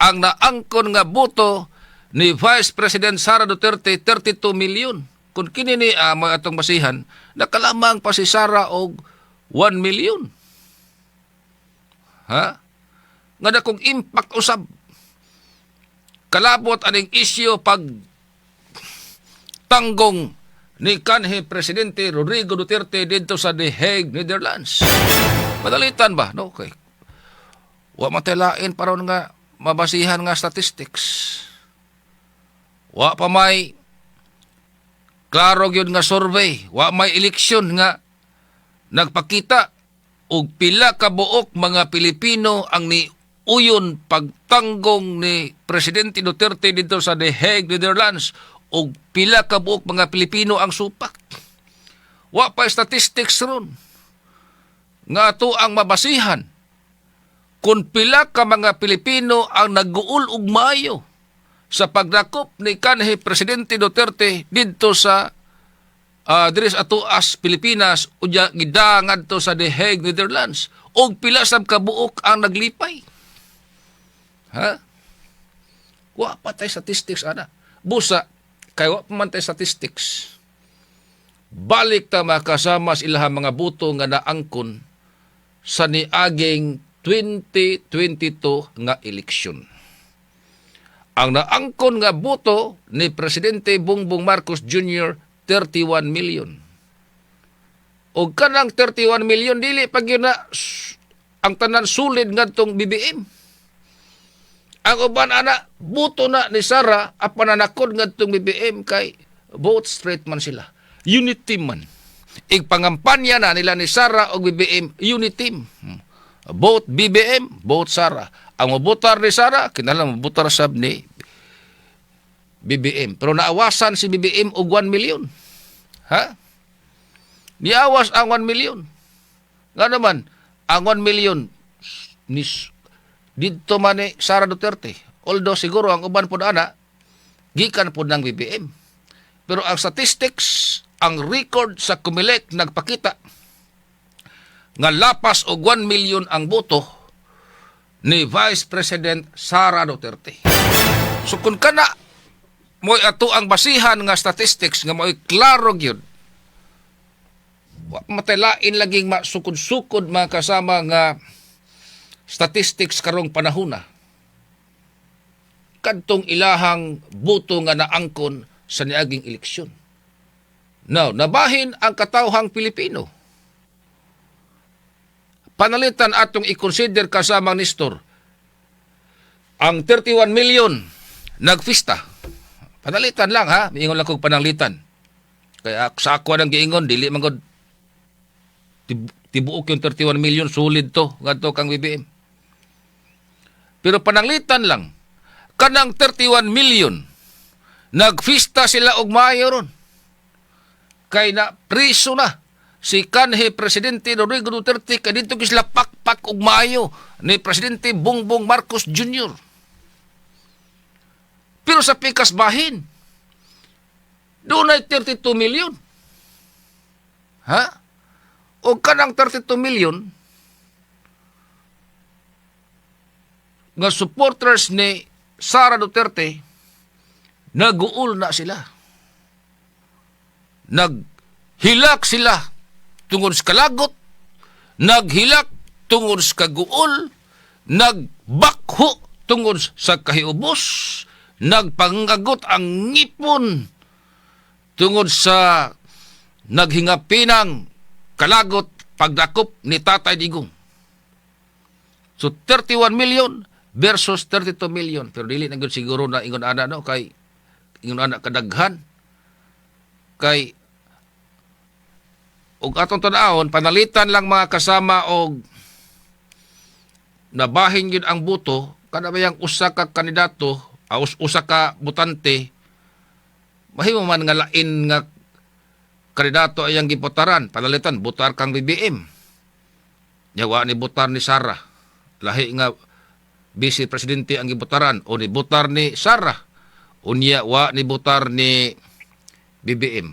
Ang naangkon nga buto ni Vice President Sara Duterte 32 milyon. Kung kini ni mo atong basihan, nakalamang pa si Sara og 1 milyon. Ha? Nga dakong impact usab. Kalabot aning isyu pag tanggong ni kanhi Presidente Rodrigo Duterte dito sa The Hague, Netherlands. Madalitan ba? No, okay. Wa matelain paron nga mabasihan nga statistics. Wa pa may klaro gyud nga survey, wa may eleksyon nga nagpakita og pila ka buok mga Pilipino ang niuyon pagtanggong ni Presidente Duterte dito sa The Hague, Netherlands, og pila ka buok mga Pilipino ang supak. Wa pa statistics ron nga ato ang mabasihan kung pila ka mga Pilipino ang nag-uul og maayo sa pagdakop ni kanhi Presidente Duterte dito sa diri sa ato as Pilipinas unya gidangan to sa The Hague, Netherlands, og pila sab ka buok ang naglipay. Ha? Wa pa tay statistics ana. Busa kay wa pa man tay statistics. Balik ta makasama sa ilahang mga buto nga naangkon sa niaging 2022 nga eleksyon. Ang naangkon nga boto ni Presidente Bongbong Marcos Jr. 31 million. O kanang 31 million dili pag yun na ang tanan sulid ngadtong BBM. Ang uban ana boto na ni Sara apan nanakod ngadtong BBM kay vote straight man sila. Unit team man. Igpangampanya na nila ni Sara o BBM unit team. Both BBM, both Sara. Ang mabutar ni Sara, kinalang mabutar sab ni BBM. Pero naawasan si BBM og 1 million. Ha? Niawas ang 1 million. Nga naman, ang 1 million dito man ni Sara Duterte. Although siguro ang uban po ana, gikan po ng BBM. Pero ang statistics, ang record sa Comelec nagpakita nga lapas og 1 million ang boto ni Vice President Sara Duterte. So kung kana mo'y ato ang basihan nga statistics nga mo'y klaro gyud, matelain laging masukod-sukod mga kasama nga statistics karong panahona kadtong ilahang boto nga naangkon sa niaging eleksyon. Now, nabahin ang katawhang Pilipino. Panalitan atong i-consider kasamang Nestor ang 31 million nagfista. Panalitan lang ha, miingon lang kong panalitan. Kaya sa ako nang giingon, dili man gud tibuok yung 31 million, solid to, ngadto kang BBM. Pero panalitan lang, kanang 31 million, nagfista sila og maayo ron. Kay na priso na si kanhi Presidente Rodrigo Duterte kadito kisla pakpak og maayo ni Presidente Bongbong Marcos Jr. Pero sa pikas bahin, doon ay 32 million. Ha? O kanang 32 million nga supporters ni Sara Duterte, naguul na sila. Naghilak sila tungod sa kalagot, naghilak tungod sa kaguol, nagbakho tungod sa kahiubos, nagpangagot ang ngipon tungod sa naghingapinang kalagot pagdakop ni Tatay Digong. So 31 million versus 32 million. Pero dili na gyud siguro na ingon ana no kay ingon ana kadaghan kay og atong tan-awon panalitan lang mga kasama og nabahin gyud ang boto kada bayang usa ka kandidato usa ka botante mahimo man nga lain nga kandidato ayang gibotaran panalitan botar kang BBM yawa ni botar ni Sara lahi nga Vice Presidente ang gibutaran o ni butar ni Sara unya wa ni butar ni BBM.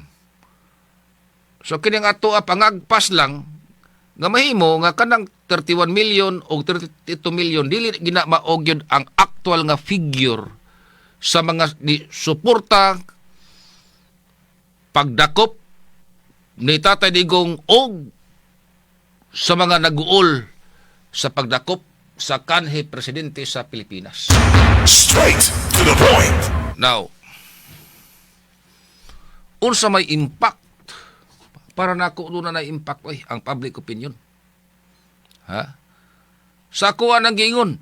So kini nga ato pangagpas lang nga mahimo nga kanang 31 million o 32 million dili gina maog yun ang actual nga figure sa mga ni suporta pagdakop ni Tatay Digong og sa mga naguol sa pagdakop sa kanhi presidente sa Pilipinas. Straight to the point. Now, unsa may impact para nako doon na impact ang public opinion. Ha? Sa kuha ng gingon,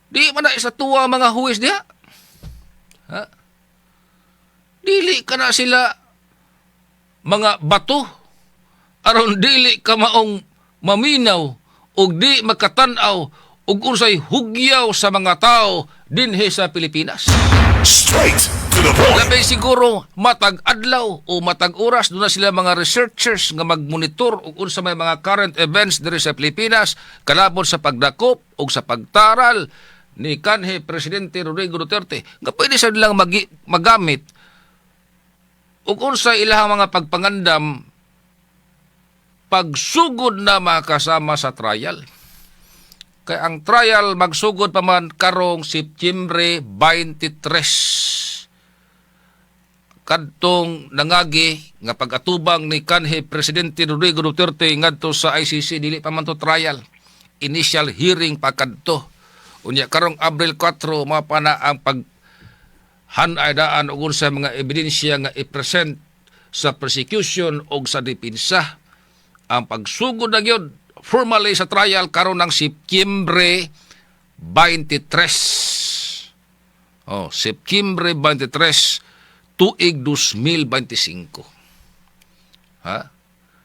di man na isa tuwa mga huwis diha. Ha? Dili ka na sila mga bato aron dili ka maong maminaw ug di makatan-aw ug unsay hugyaw sa mga tao dinhi sa Pilipinas. Straight to the point. Labay siguro matag adlaw o matag oras doon na sila mga researchers nga magmonitor ug unsa may mga current events diri sa Pilipinas kalabot sa pagdakop ug sa pagtaral ni kanhi Presidente Rodrigo Duterte nga pwede sa nilang magamit ug unsa ilang mga pagpangandam pagsugod na makasama sa trial. Kay ang trial magsugod pa man karong Septyembre 23. Kadtong nangagi nga pag-atubang ni kanhi Presidente Rodrigo Duterte ngadto sa ICC dili pa man to trial. Initial hearing pa kadto. Unya karong Abril 4 mao pa na ang hanay-daan ug sa mga ebidensya nga i-present sa prosecution o sa depensa. Ang pagsugod na yun formally sa trial karon ng Septyembre 23. Oh, Septyembre 23 tuig 2025. Ha?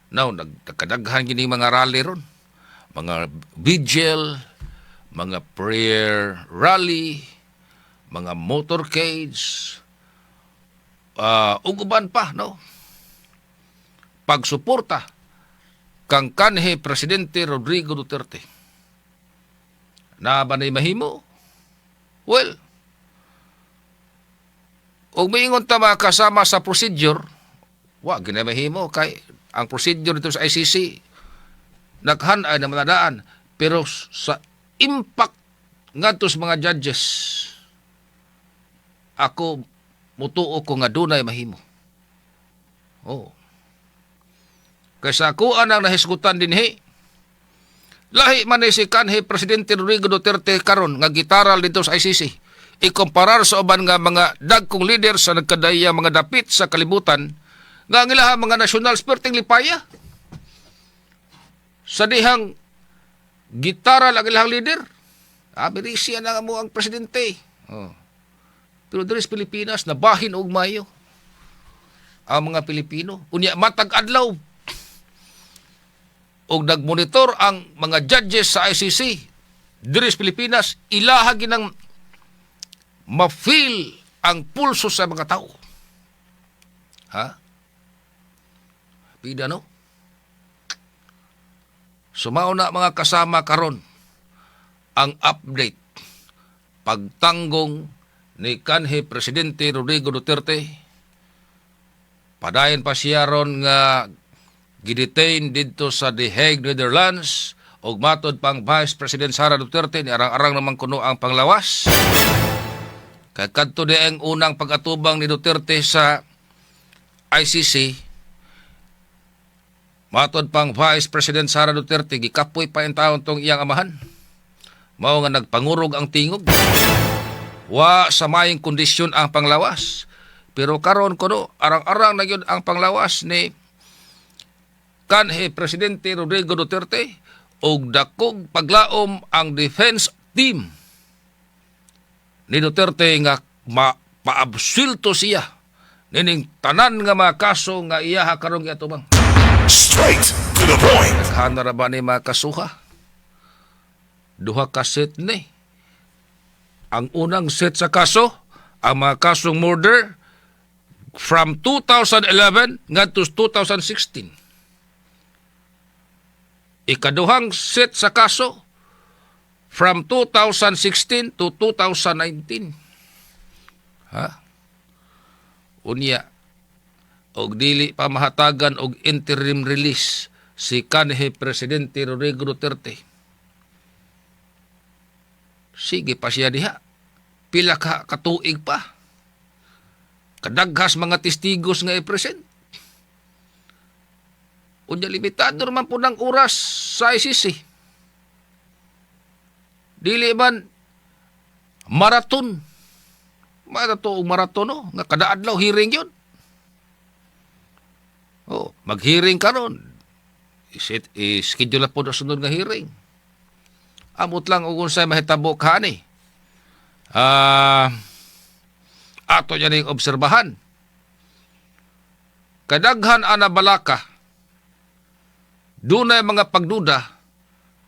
Now, nagkadaghan gini mga rally ron. Mga vigil, mga prayer rally, mga motorcades, uguban pa, no? Pagsuporta kang kanhi Presidente Rodrigo Duterte. Na ba na mahimo? Well, og miingon ta makasama sa procedure, wa gina mahimo kay ang procedure dito sa ICC naghanay na manadaan pero sa impact ngadto sa mga judges ako mutuo ko nga dunay mahimo. Oh. Kaysa ako ang nahisgutan dinhi. Lahi man si kanhi Presidente Rodrigo Duterte karon nga gitaral dito sa ICC. Ikomparar sa uban nga mga dagkong leader sa nagkadaya mga dapit sa kalibutan nga ang ilaha mga national sporting lipaya. Sa dihang gitaral ang ilahang leader. Birisi na mo ang presidente. Oh. Pero diri sa Pilipinas nabahin og mayo ang mga Pilipino. Unya matag adlaw og nagmonitor ang mga judges sa ICC diri sa Pilipinas, ilaha ginang ma-feel ang pulso sa mga tao. Ha? Pida no? Sumao na mga kasama karon ang update pagtanggong ni kanhi Presidente Rodrigo Duterte. Padayon pa siya ron nga gidetain dito sa The Hague, Netherlands, ug matod pang Vice President Sara Duterte ni arang-arang naman kuno ang panglawas. Kay kadto di ang unang pag-atubang ni Duterte sa ICC, matod pang Vice President Sara Duterte gikapoy pa ang taon tong iyang amahan. Mao nga nagpangurog ang tingog. Wa sa maayong kondisyon ang panglawas. Pero karon kuno arang-arang na gyud ang panglawas ni kanhi Presidente Rodrigo Duterte og dakog paglaom ang defense team ni Duterte nga paabsulto siya nining tanan nga mga kaso nga iya karong giatubang. Straight to the point. Naghana ra ba ni mga kasuha? Duha ka set ni. Ang unang set sa kaso, ang mga kasong murder from 2011 ngadto 2016. Ikaduhang set sa kaso from 2016 to 2019. Ha? Unya, og dili pa mahatagan og interim release si kanhi Presidente Rodrigo Duterte. Sige pa siya diha. Pila ka katuig pa. Kadaghas mga testigos nga i-present. Unya, limitado naman po ng oras sa ICC. Dili man maraton. Maraton, no? Nga kada adlaw hearing yun. Oh, mag-hearing ka ron. I-schedule na po na sunod nga hearing. Amot lang kung sa'y mahitabo ka ni. Ato niya ning obserbahan. Kadaghan ana balaka. Dunay mga pagduda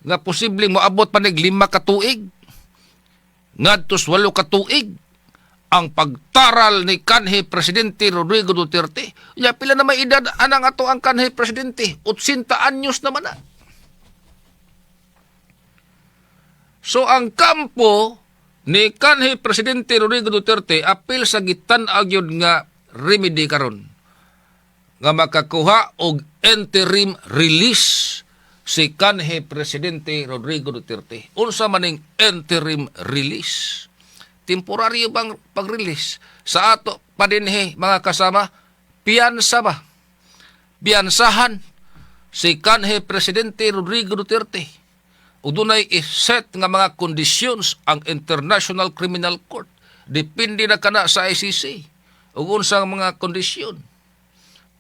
nga posibleng moabot pa nig 5 ka tuig. Ngadtos 8 ka tuig ang pagtaral ni kanhi Presidente Rodrigo Duterte. Ya, pila na may edad anang ato ang kanhi Presidente? 80 anyos naman na. So, ang kampo ni kanhi Presidente Rodrigo Duterte apil sa gitan-ag yun nga remedy karon nga makakuha og interim release si kanhi Presidente Rodrigo Duterte. Unsa maning interim release? Temporaryo bang pag-release? Sa ato pa dinhi mga kasama, piyansa ba? Piyansahan si kanhi Presidente Rodrigo Duterte. O dunay iset nga mga conditions ang International Criminal Court. Depende na kana sa ICC. O unsang mga kondisyon.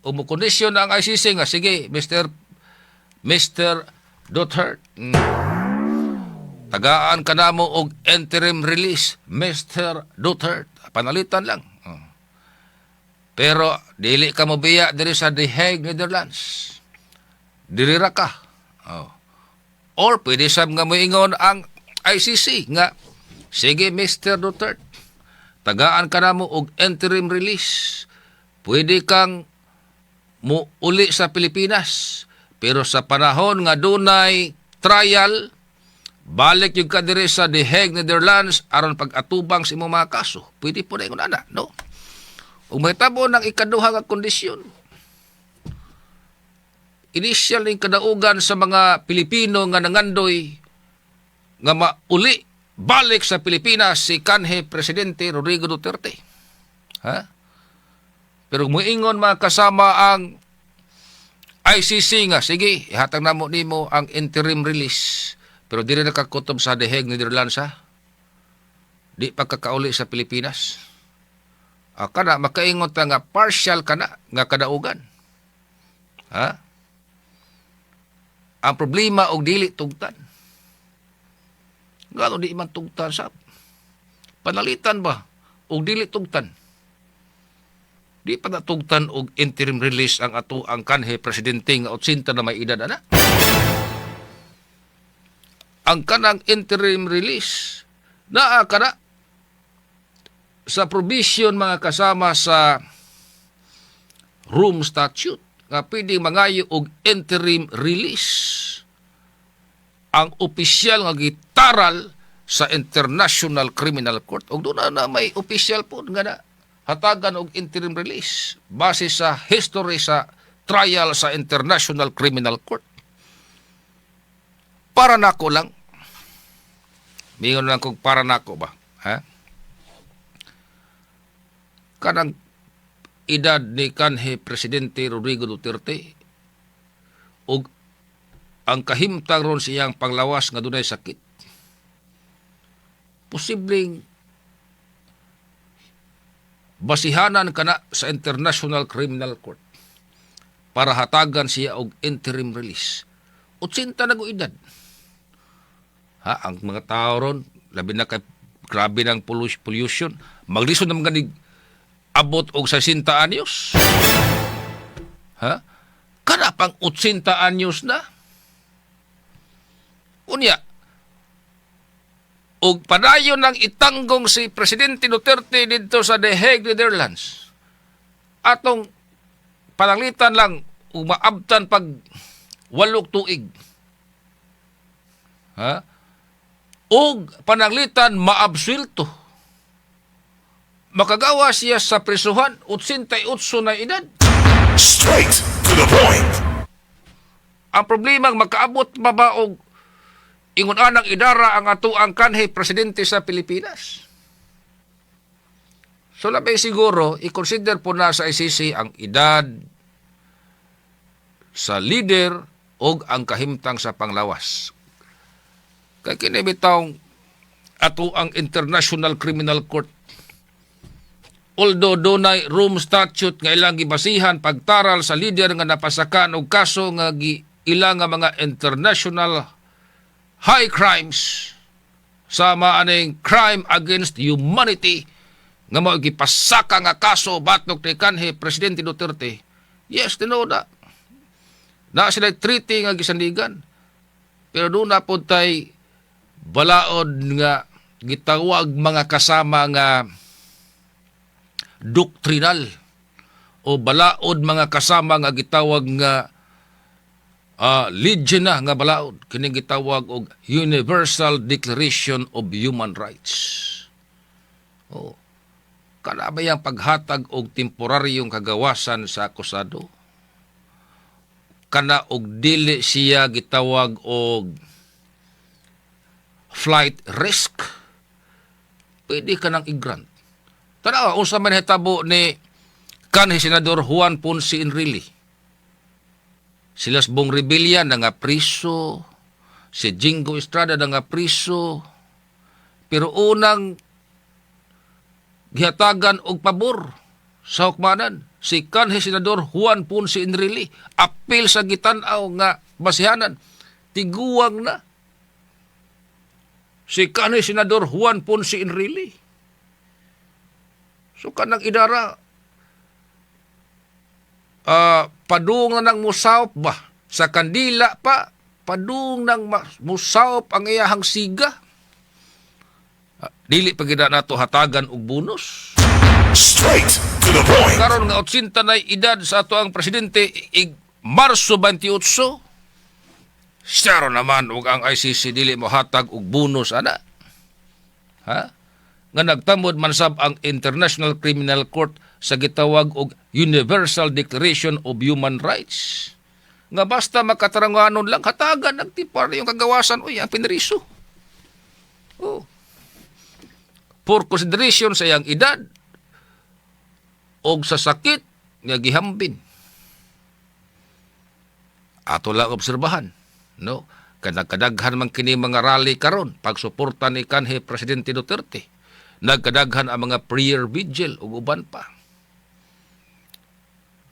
O mo kondisyon na ang ICC nga, sige, Mr. Duterte, tagaan ka na mo og interim release, Mr. Duterte. Panalitan lang. Pero, dili ka mo biya diri sa The Hague, Netherlands. Diri ra ka. Or, pwede sab nga moingon ang ICC nga, sige, Mr. Duterte, tagaan ka na mo og interim release. Pwede kang mo uli sa Pilipinas. Pero sa panahon nga dunay trial, balik yung kadiri sa The Hague, Netherlands, aron pag-atubang sa imong mga kaso. Pwede po na yung ana, no? Kung may tabo ng ikaduha nga kondisyon, initial ng kadaugan sa mga Pilipino nga nangandoy nga mauli balik sa Pilipinas si kanhi Presidente Rodrigo Duterte. Ha? Pero muingon mga kasama ang ICC nga, sige, ihatag na mo nimo ang interim release. Pero di rin nakakutob sa The Hague, Netherlands, ha? Di pa kakauli sa Pilipinas. Kana, makaingon ta nga partial kana nga kadaugan. Ha? Ang problema og dili tugtan. Ngano di man tugtan sa panalitan ba og dili tugtan? Di pa natugtan og interim release ang ato ang kanhi presidente nga 80 na may edad ana. Ang kanang interim release naa kana sa provision mga kasama sa Rome Statute nga pwede mangayo og interim release ang opisyal nga gitaral sa International Criminal Court. Og doon na may opisyal po nga na hatagan og interim release base sa history sa trial sa International Criminal Court. Para nako lang. Mingon lang kung para nako ba. Ha? Kanang edad ni kanhi Presidente Rodrigo Duterte ug ang kahimtang ron siyang panglawas nga dunay sakit. Posibleng basihanan kana sa International Criminal Court para hatagan siya og interim release. 80 na go edad. Ha, ang mga tao ron, labi na kay grabe ng pollution, maglisod naman ganig abot og 60 anyos. Ha? Kana pang 80 anyos na. Unya, og padayon ng itanggong si Presidente Duterte dito sa The Hague, Netherlands. Atong pananglitan lang umaabtan pag 8 tuig. Ha? og pananglitan maabsuelto. Makagawa siya sa prisuhan 88 na edad. Straight to the point. Ang problema makaabot pa ba og ingon anang idara ang atuang kanhi presidente sa Pilipinas. So labay siguro i-consider po na sa ICC ang edad sa leader o ang kahimtang sa panglawas. Kaya kinibitaw ato ang International Criminal Court. Although dunay Rome Statute nga ilang gibasihan pagtaral sa leader nga napasakan og kaso nga ilang nga mga international high crimes sama aning crime against humanity nga mao gipasaka nga kaso batok ni kanhi Presidente Duterte. Yes, tinoda. Na sila treaty nga gisandigan. Pero doon na po tay balaod nga gitawag mga kasama nga doktrinal o balaod mga kasama nga gitawag nga legion na nga balaod kini gitawag og Universal Declaration of Human Rights. Oh. Kana ba yang paghatag og temporaryong kagawasan sa akusado? Kana og dili siya gitawag og flight risk? Pwede ka nang i-grant. Tanawa, unsa man hitabo ni kanhi Senador Juan Ponce Enrile. Silas Bong Revilla na nga priso, si Jingo Estrada na nga priso, pero unang gihatagan og pabor sa hukmanan si kanhi Senador Juan Ponce Enrile. Apil sa gitan-aw nga basihanan, tiguwang na si kanhi Senador Juan Ponce Enrile. So kanang idara padung na ng musawp ba sa kandila pa padung ng musawp ang iyahang siga. Dili pagida nato hatagan og bonus. Straight to the point. Karon nga 80 na edad sa ato ang presidente Marso 28. Saro naman og ang ICC dili mo hatag og bonus ana. Ha? Nga nagtamod man sab ang International Criminal Court sa gitawag og Universal Declaration of Human Rights. Nga basta makataranganon lang hatagan nagtipar yung kagawasan uy ang pinriso. Oh. For consideration sa iyang edad og sa sakit nga gihambin. Ato lang obserbahan, no? Kadaghan man kini mga rally karon pagsuporta ni kanhi Presidente Duterte. Nagkadaghan ang mga prayer vigil ug uban pa.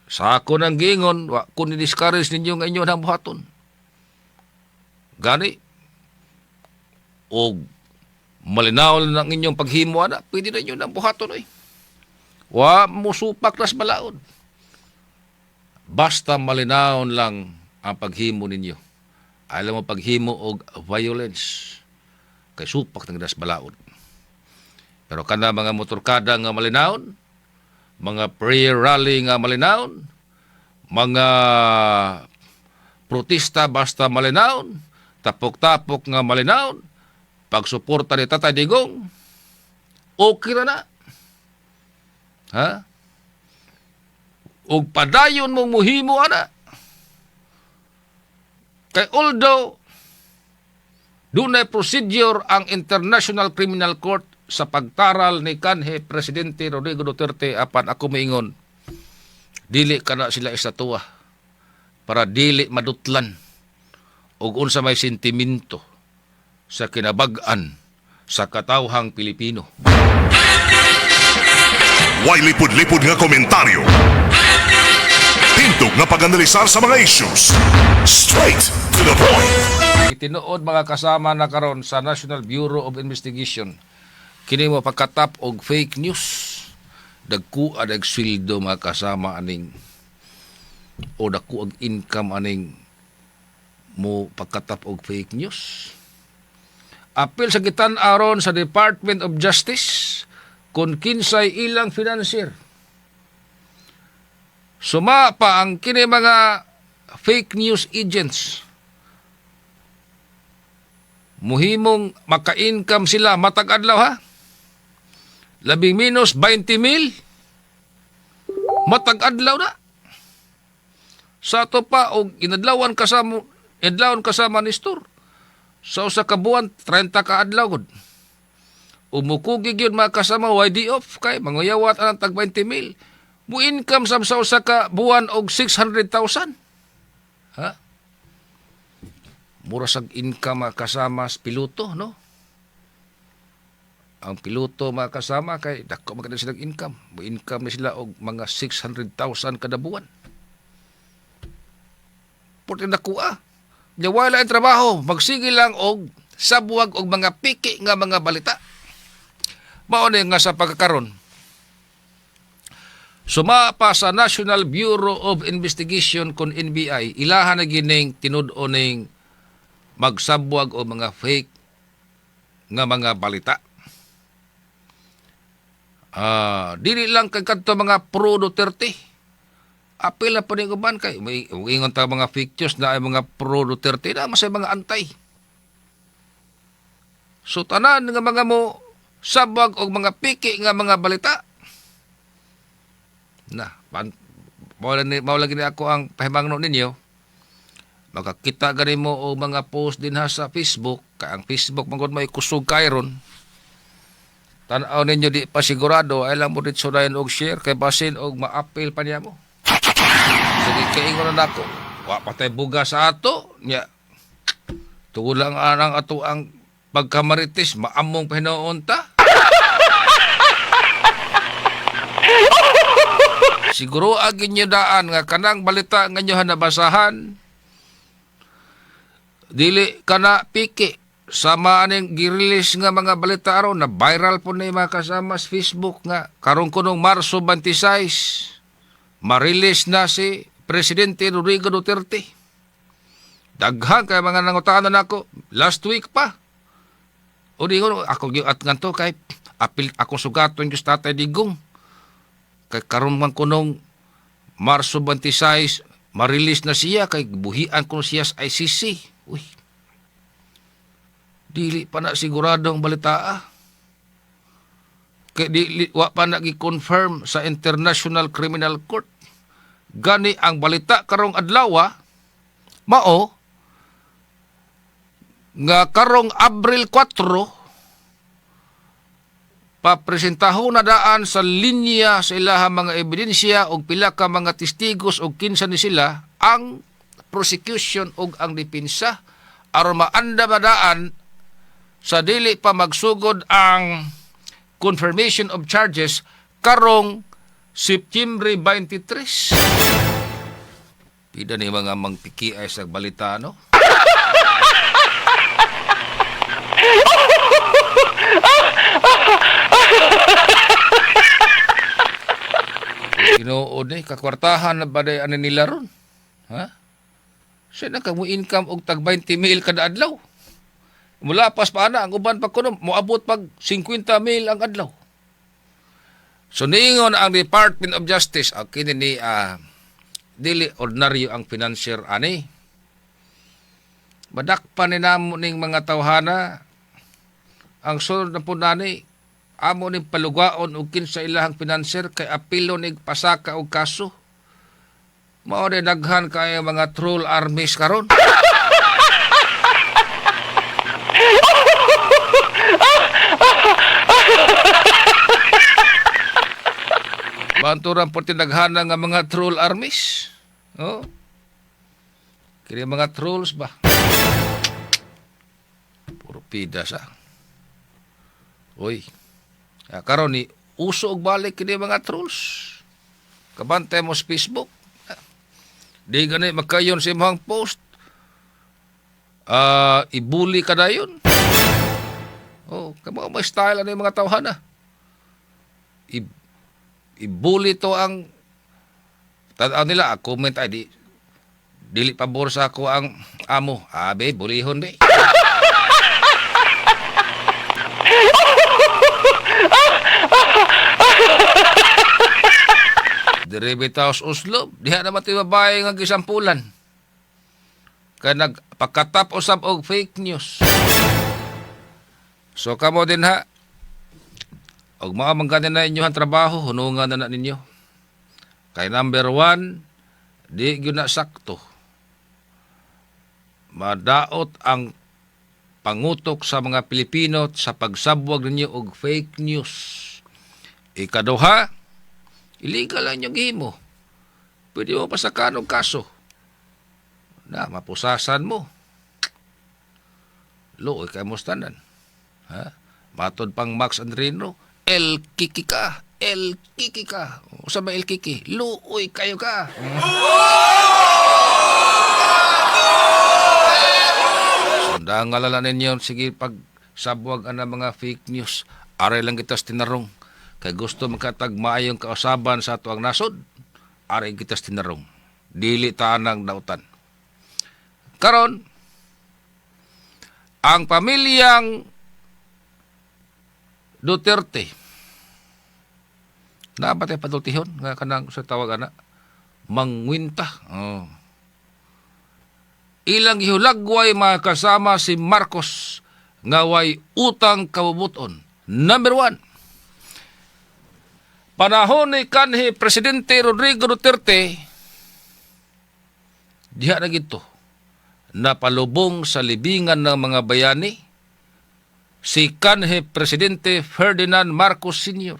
Sa ako nang giingon, kung ni-discourage ninyo nga inyo nang buhaton. Gani, o malinaw ng inyong paghimo, ana, pwede na inyo nang buhaton. Wa musupak nas balaod. Basta malinaw lang ang paghimo ninyo. Alam mo paghimo og violence, kay supak ng nas balaod. Pero kana mga motorkada nga malinawon, mga prayer rally nga malinawon, mga protesta basta malinawon, tapok-tapok nga malinawon, pagsuporta ni Tatay Digong, okay na. Ha? Og padayon mong muhimo ana. Kay although dunay procedure ang International Criminal Court sa pagtaral ni kanhi Presidente Rodrigo Duterte apan ako maingon dili kana sila estatwa para dili madutlan og unsa may sentiminto sa kinabag-an sa katawhang Pilipino. Way lipod-lipod nga komentaryo. Tintog nga pag-analisar sa mga issues. Straight to the point. Itinuod mga kasama na karon sa National Bureau of Investigation kini mo pagkatap og fake news. Dagku adag sweldo mga kasama aning o dagku ag income aning mo pagkatap og fake news. Apil sa gitan aron sa Department of Justice kung kinsay ilang financier. Suma pa ang kini mga fake news agents muhimong maka-income sila matag adlaw ha. Labing minus 20 mil. Matag adlaw na. Sa to pa og inadlawan kasama ni store. Sa usa ka buwan 30 ka adlaw gud. Umukugig yun mga kasama YD off kay manguyawat ang tag 20 mil. Mu income sa usa ka buwan og 600,000. Ha? Mura sag income mga kasama sa piloto, no? Ang piloto mga kasama kay dako maganda silang income. Mu income na sila og mga 600,000 kada buwan. Porte nakuha. Nya wala ang trabaho, magsige lang og sabuwag og mga piki nga mga balita. Mao ni nga sa pagkakaron. Sumapa sa National Bureau of Investigation kon NBI, ilahan na gining tinud-o ning magsabuwag o mga fake nga mga balita. Dili lang kay kadto mga pro Duterte. Apil na po ning uban kay may ingon ta mga fake news na ay mga pro Duterte na masay mga antay. So tanan nga mga mo sabwag og mga piki nga mga balita. Na, mawala gini ako ang pahimangno ninyo. Makakita gani mo o mga post din ha sa Facebook. Kaya ang Facebook mangod may kusog kayron. Tanaw ninyo di pa sigurado ay lang mo dito sunayan og share kay basin og ma-appeal pa niya mo. Sige kaingon na ako. Wa patay buga sa ato nya. Tugulang anang ato ang pagkamaritis maamong pahinoon ta. Siguro agin nyo daan nga kanang balita nga nyo nabasahan. Dili kana piki. Sama aning girilis nga mga balita aron na viral po na mga kasama sa Facebook nga karong kunong Marso 26 marilis na si Presidente Rodrigo Duterte. Daghang kay mga nangutanan ako last week pa. O di ko ako giat nganto kay apil ako sugaton yung Tatay Digong. Kay karon man kunong Marso 26 marilis na siya kay buhian ko siya sa ICC. Uy. Dili pa na siguradong balita. Kay dili wa pa na gi-confirm sa International Criminal Court. Gani ang balita karong adlaw mao nga karong Abril 4 papresentahon na daan sa linya sa ilahang mga ebidensya og pila ka mga testigos og kinsa ni sila ang prosecution og ang depensa aron maanda madaan sa dili pa magsugod ang confirmation of charges karong September 23. Pida ni mga mangpiki ay sa balita, no? Ginood ni kakwartahan na baday ano nila ron. Ha? Siya na kamo income og tag 20 mil kada adlaw. Mula pas pa na ang uban pa kuno moabot pag 50 mil ang adlaw. So niingon ang Department of Justice kini ni dili ordinaryo ang financier ani. Badakpan ni namo ning mga tawhana ang sunod na punani amo ning palugwaon og kinsa ilahang financier kay apilo ning pasaka og kaso. Mao de daghan kay mga troll armies karon. Banturan po tinaghana nga mga troll armies. Oh. Kaya mga trolls ba? Puro pidas Uy. Karon ni uso og balik kini mga trolls. Kabantay mo sa Facebook. Di gani magkayon sa imong post. Ibuli ka na yun. Oh, kamo may style ano yung mga tawhana. Ibuli to ang tanaw nila, comment ay dili pabor sa ako ang amo. Abe, bulihon be. Dire bitaw sa Oslo, diha naman ti babae nga gisampulan. Kaya nagpagkatap usab og fake news. So kamo din ha, og mga mangganin na inyohan trabaho, hunungan na ninyo. Kay number 1, di gyud na sakto. Madaot ang pangutok sa mga Pilipino sa pagsabwag ninyo og fake news. Ikaduha, illegal lang yung gihimo. Pwede mo pasakan og kaso na mapusasan mo. Lo, ikay mo stanan. Ha? Matod pang Max Andrino, El Kiki ka. El Kiki ka. O sa ba El Kiki? Luoy kayo ka. Sundang alala ninyo, sige pag sabwag ang mga fake news. Aray lang kita tinarong. Kay gusto makatag maayong kausaban sa tuwang nasod. Aray kita tinarong. Dili tanang dautan. Karon, ang pamilyang Duterte, na ba tayo padultihon nga kanang sa tawag ana? Mangwinta. Oh. Ilang ihulagway makasama si Marcos nga way utang kabubuton. Number 1, panahon ni kanhi Presidente Rodrigo Duterte, diha na gito, napalubong sa libingan ng mga bayani si kanhi Presidente Ferdinand Marcos Sr.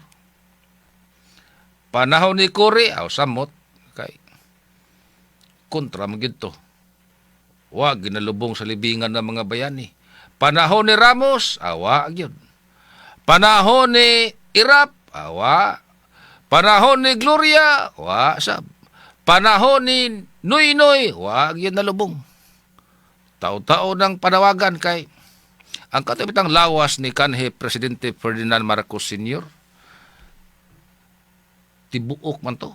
Panahon ni Cory, samot, kay kontra mo gito. Wag ginalubong sa libingan ng mga bayani. Panahon ni Ramos, wag yun. Panahon ni Irap, wa. Panahon ni Gloria, wa sab. Panahon ni Noynoy, wag yun nalubong. Tao-tao ng panawagan kay ang katibitang lawas ni kanhi Presidente Ferdinand Marcos Sr. Tibuok man to.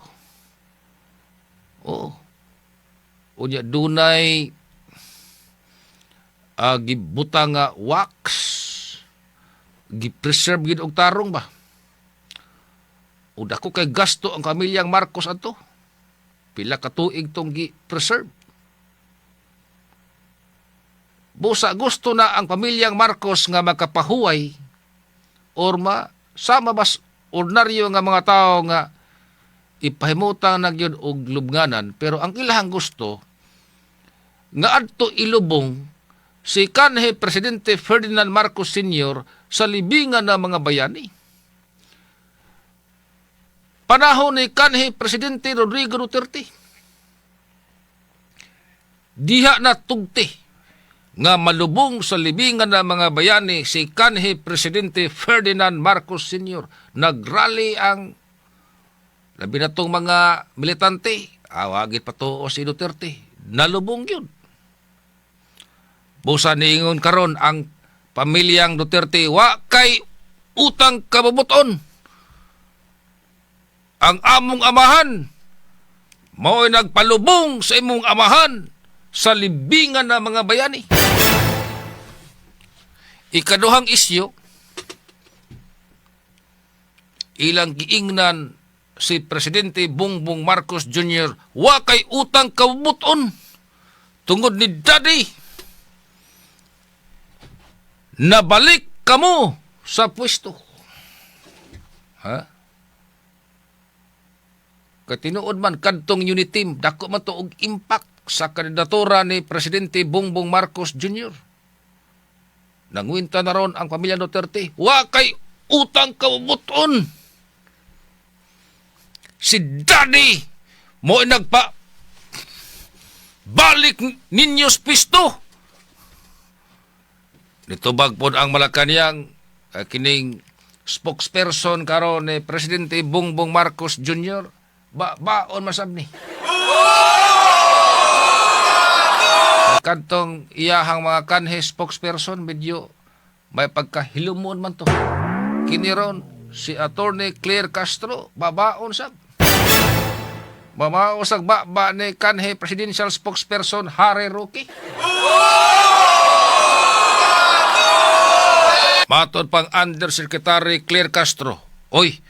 Oo. Unya dunay gibutang nga wax, gipreserve gid og tarong ba. Uda ko kay gasto ang pamilyang Marcos ato. Pila ka tuig tong gi-preserve. Busa gusto na ang pamilyang Marcos nga makapahuway or sama bas ordinaryo nga mga tao nga ipahimutang na gyud og lubnganan, pero ang ilahang gusto nga adto ilubong si kanhi Presidente Ferdinand Marcos Sr. sa libingan ng mga bayani. Panahon ni kanhi Presidente Rodrigo Duterte, diha na tugti nga malubong sa libingan ng mga bayani si kanhi Presidente Ferdinand Marcos Sr. Nagrally ang labi na tong mga militante, awagit pa to si Duterte, nalubong yun. Busa niingon karon ang pamilyang Duterte, wa kay utang kababuton. Ang among amahan, mao'y nagpalubong sa imong amahan sa libingan ng mga bayani. Ikaduhang isyu, ilang giingnan si Presidente Bongbong Marcos Jr. wa kay utang kabubuton tungod ni Daddy. Nabalik kamo sa pwesto. Ha? Katinuod man kadtong unit team, dako man to og impact sa kandidatura ni Presidente Bongbong Marcos Jr. Nangwinta na ron ang pamilya Duterte, wa kay utang kabubuton. Si Daddy mo nagpa balik ninyo sa pwesto. Nitubag po ang Malacanang kining spokesperson karon ni Presidente Bongbong Marcos Jr. Baon masab ni. Kantong iyahang mga kanhe spokesperson medyo may pagkahilumon man to. Kiniron si Attorney Claire Castro babaon sab. Mamausag ba ni kanhe presidential spokesperson Harry Roque. Matod pang Undersecretary Claire Castro, oy,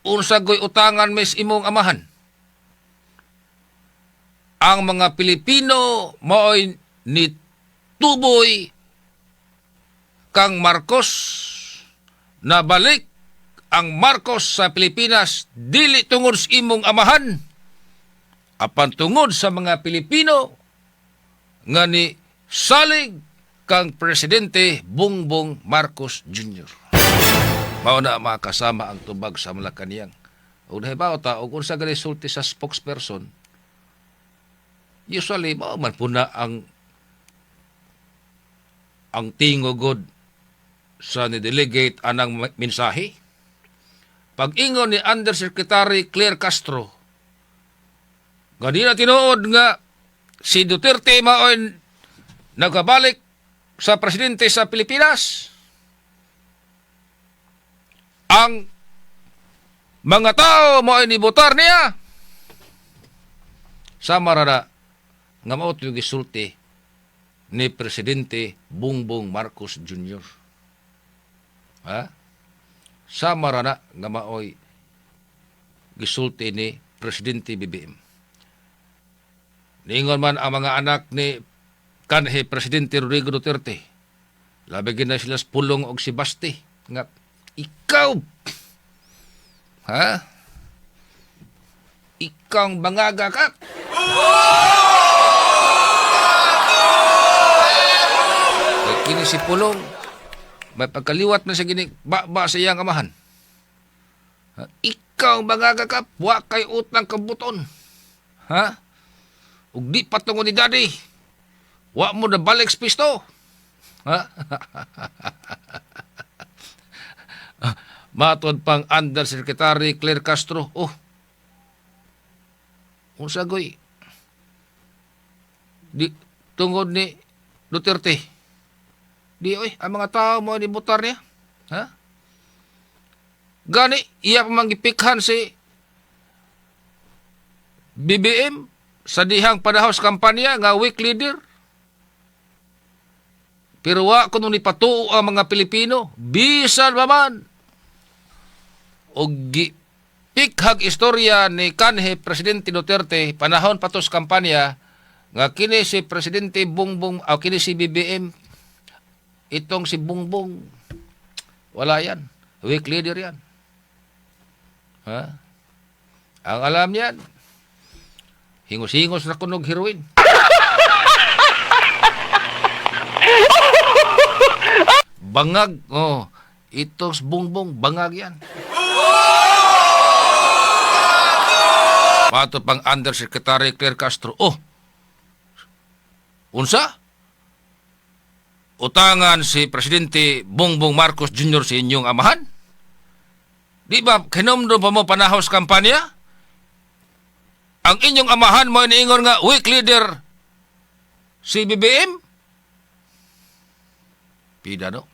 unsa goy utangan mes imong amahan? Ang mga Pilipino mao'y nituboy kang Marcos na balik ang Marcos sa Pilipinas dili tungod sa imong amahan apan tungod sa mga Pilipino nga ni salig kang Presidente Bongbong Marcos Jr. Mao na makasama ang tubag sa Malacañang. O nahibaw ta, o kung sa sulti sa spokesperson, usually mao man puna ang tingogod sa ni-delegate anang mensahe. Pag-ingon ni Undersecretary Claire Castro, nga di na tinuod nga si Duterte maoy nagabalik sa presidente sa Pilipinas. Ang mga tao maoy nibotar niya. Sama ra nga mao yung gisulti ni Presidente Bongbong Marcos Jr. Ha? Sama ra nga maoy gisulti ni Presidente BBM. Niingon man ang mga anak ni kanhi Presidente Rodrigo Duterte. Labigin na sila sa pulong og si Basti. Nga, ikaw, ha? Ikaw ang bangaga ka. Kini si pulong, may pagkaliwat na sa gini, ba sa iyang amahan. Ha? Ikaw ang bangaga ka, wa kay utang kabuton. Ha? Ug di patungo ni daddy. Wa mo na balik sa pisto. Ha? Matod pang Undersecretary Claire Castro. Oh. Unsa goy? Di tungod ni Duterte. Di oy, ang mga tao mo ni butar niya. Ha? Gani iya pamangipikhan si BBM sa dihang panahos kampanya nga weak leader. Pero wa kuno ni patuo ang mga Pilipino, bisan man og pikhag istorya ni kanhi Presidente Duterte panahon patos kampanya nga kini si Presidente Bongbong o kini si BBM itong si Bongbong wala yan, weak leader yan. Ha? Ang alam niyan, hingos-hingos na kunog heroin. Bangag, oh, itong Bongbong, bangag yan. Pato pang Undersecretary Claire Castro, oh, unsa? Utangan si Presidente Bongbong Marcos Jr. sa inyong amahan? Di ba, kinomdo pa mo panahos kampanya? Ang inyong amahan mo iniingon nga weak leader si BBM? Pida no?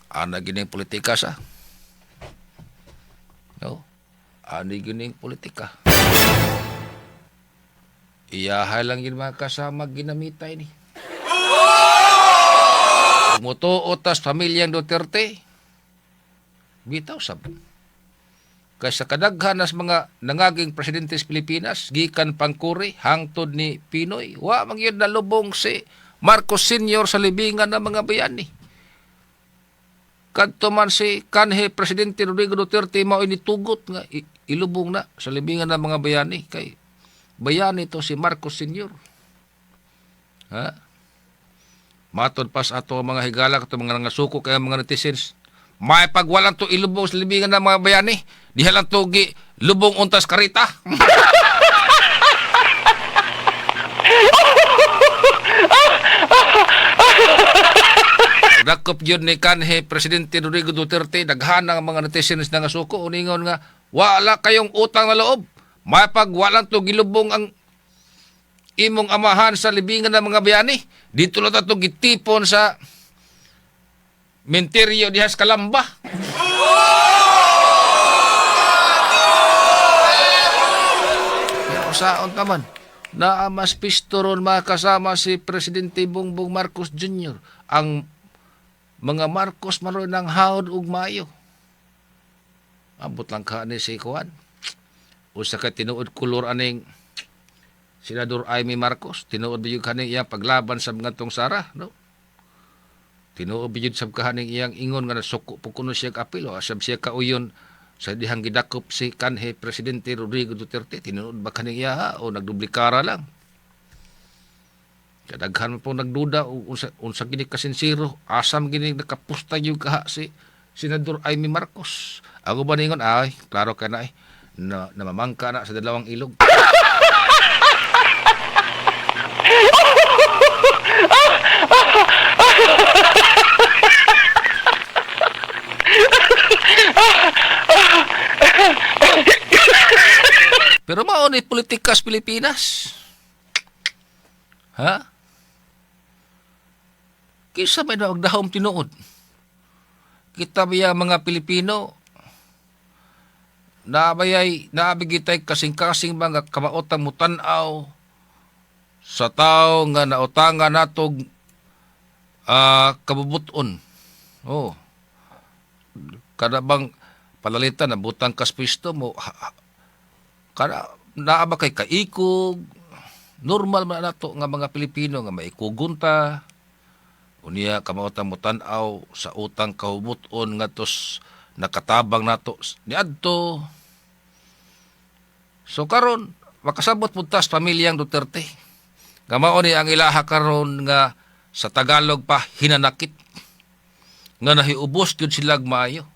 Ana gining politika sa. No? Ani gining politika. Iyahay lang yun mga kasama ginamitay ni. Umutuot tas pamilyang Duterte. Bitaw sab. Kaysa kadaghan nas mga nangaging presidente sa Pilipinas, gikan pangkuri, hangtod ni Pinoy, wa man yun nalubong si Marcos Sr. sa libingan ng mga bayani. Kadto man si kanhi Presidente Rodrigo Duterte mao initugot nga ilubong na sa libingan ng mga bayani kay bayani to si Marcos Sr. Ha? Matod pas ato mga higala kato mga nangasuko kay mga netizens. May pagwalan to ilubong sa libingan ng mga bayani, diha lang to lubong untas karita. Dakop yun ni kanhi Presidente Rodrigo Duterte, daghan ang mga netizens na ngasuko, uningon nga, wala kayong utang na loob. May pagwalan to gilubong ang imong amahan sa libingan ng mga bayani. Dito lang ito gitipon sa menteryo diha sa Kalamba. Pero saon ka man, naamas pistoron mga kasama si Presidente Bongbong Marcos Jr. Ang mga Marcos maroon ng haod ug mayo. Abot lang ka ni si Kuan. Usa ka tinuod kulor aning Senador Amy Marcos, tinuod ba yung kaning iya paglaban sa mga tong Sara, no? Tinuod yun sab kahaning iyang ingon nga nasuko po kuno siya apilo asab siya kauyon sa dihang gidakop si kanhe Presidente Rodrigo Duterte. Tinuod ba kaning iya ha? O nagdublikara lang? Kadaghan mo po nagduda unsa gini kasinsiro asam gini nakapusta yung kaha si Senador Amy Marcos. Ako ba ningon ay klaro ka na namamangka na sa dalawang ilog. Pero mao ni politikas Pilipinas. Ha? Kisa may dahom tinuod. Kita biya mga Pilipino naabigitay kasing-kasing mga kamaotang mutanaw sa tao nga nautangan natog kabubuton. Oh. Kada bang palalitan na butang kaspisto mo kada naaba kay kaikog normal man nato nga mga Pilipino nga maikugunta unya kamautang mo tan-aw sa utang kahubuton nga tos nakatabang nato niadto. So karon makasabot puntas pamilyang Duterte nga mao ni ang ilaha karon nga sa Tagalog pa hinanakit nga nahiubos gyud sila maayo.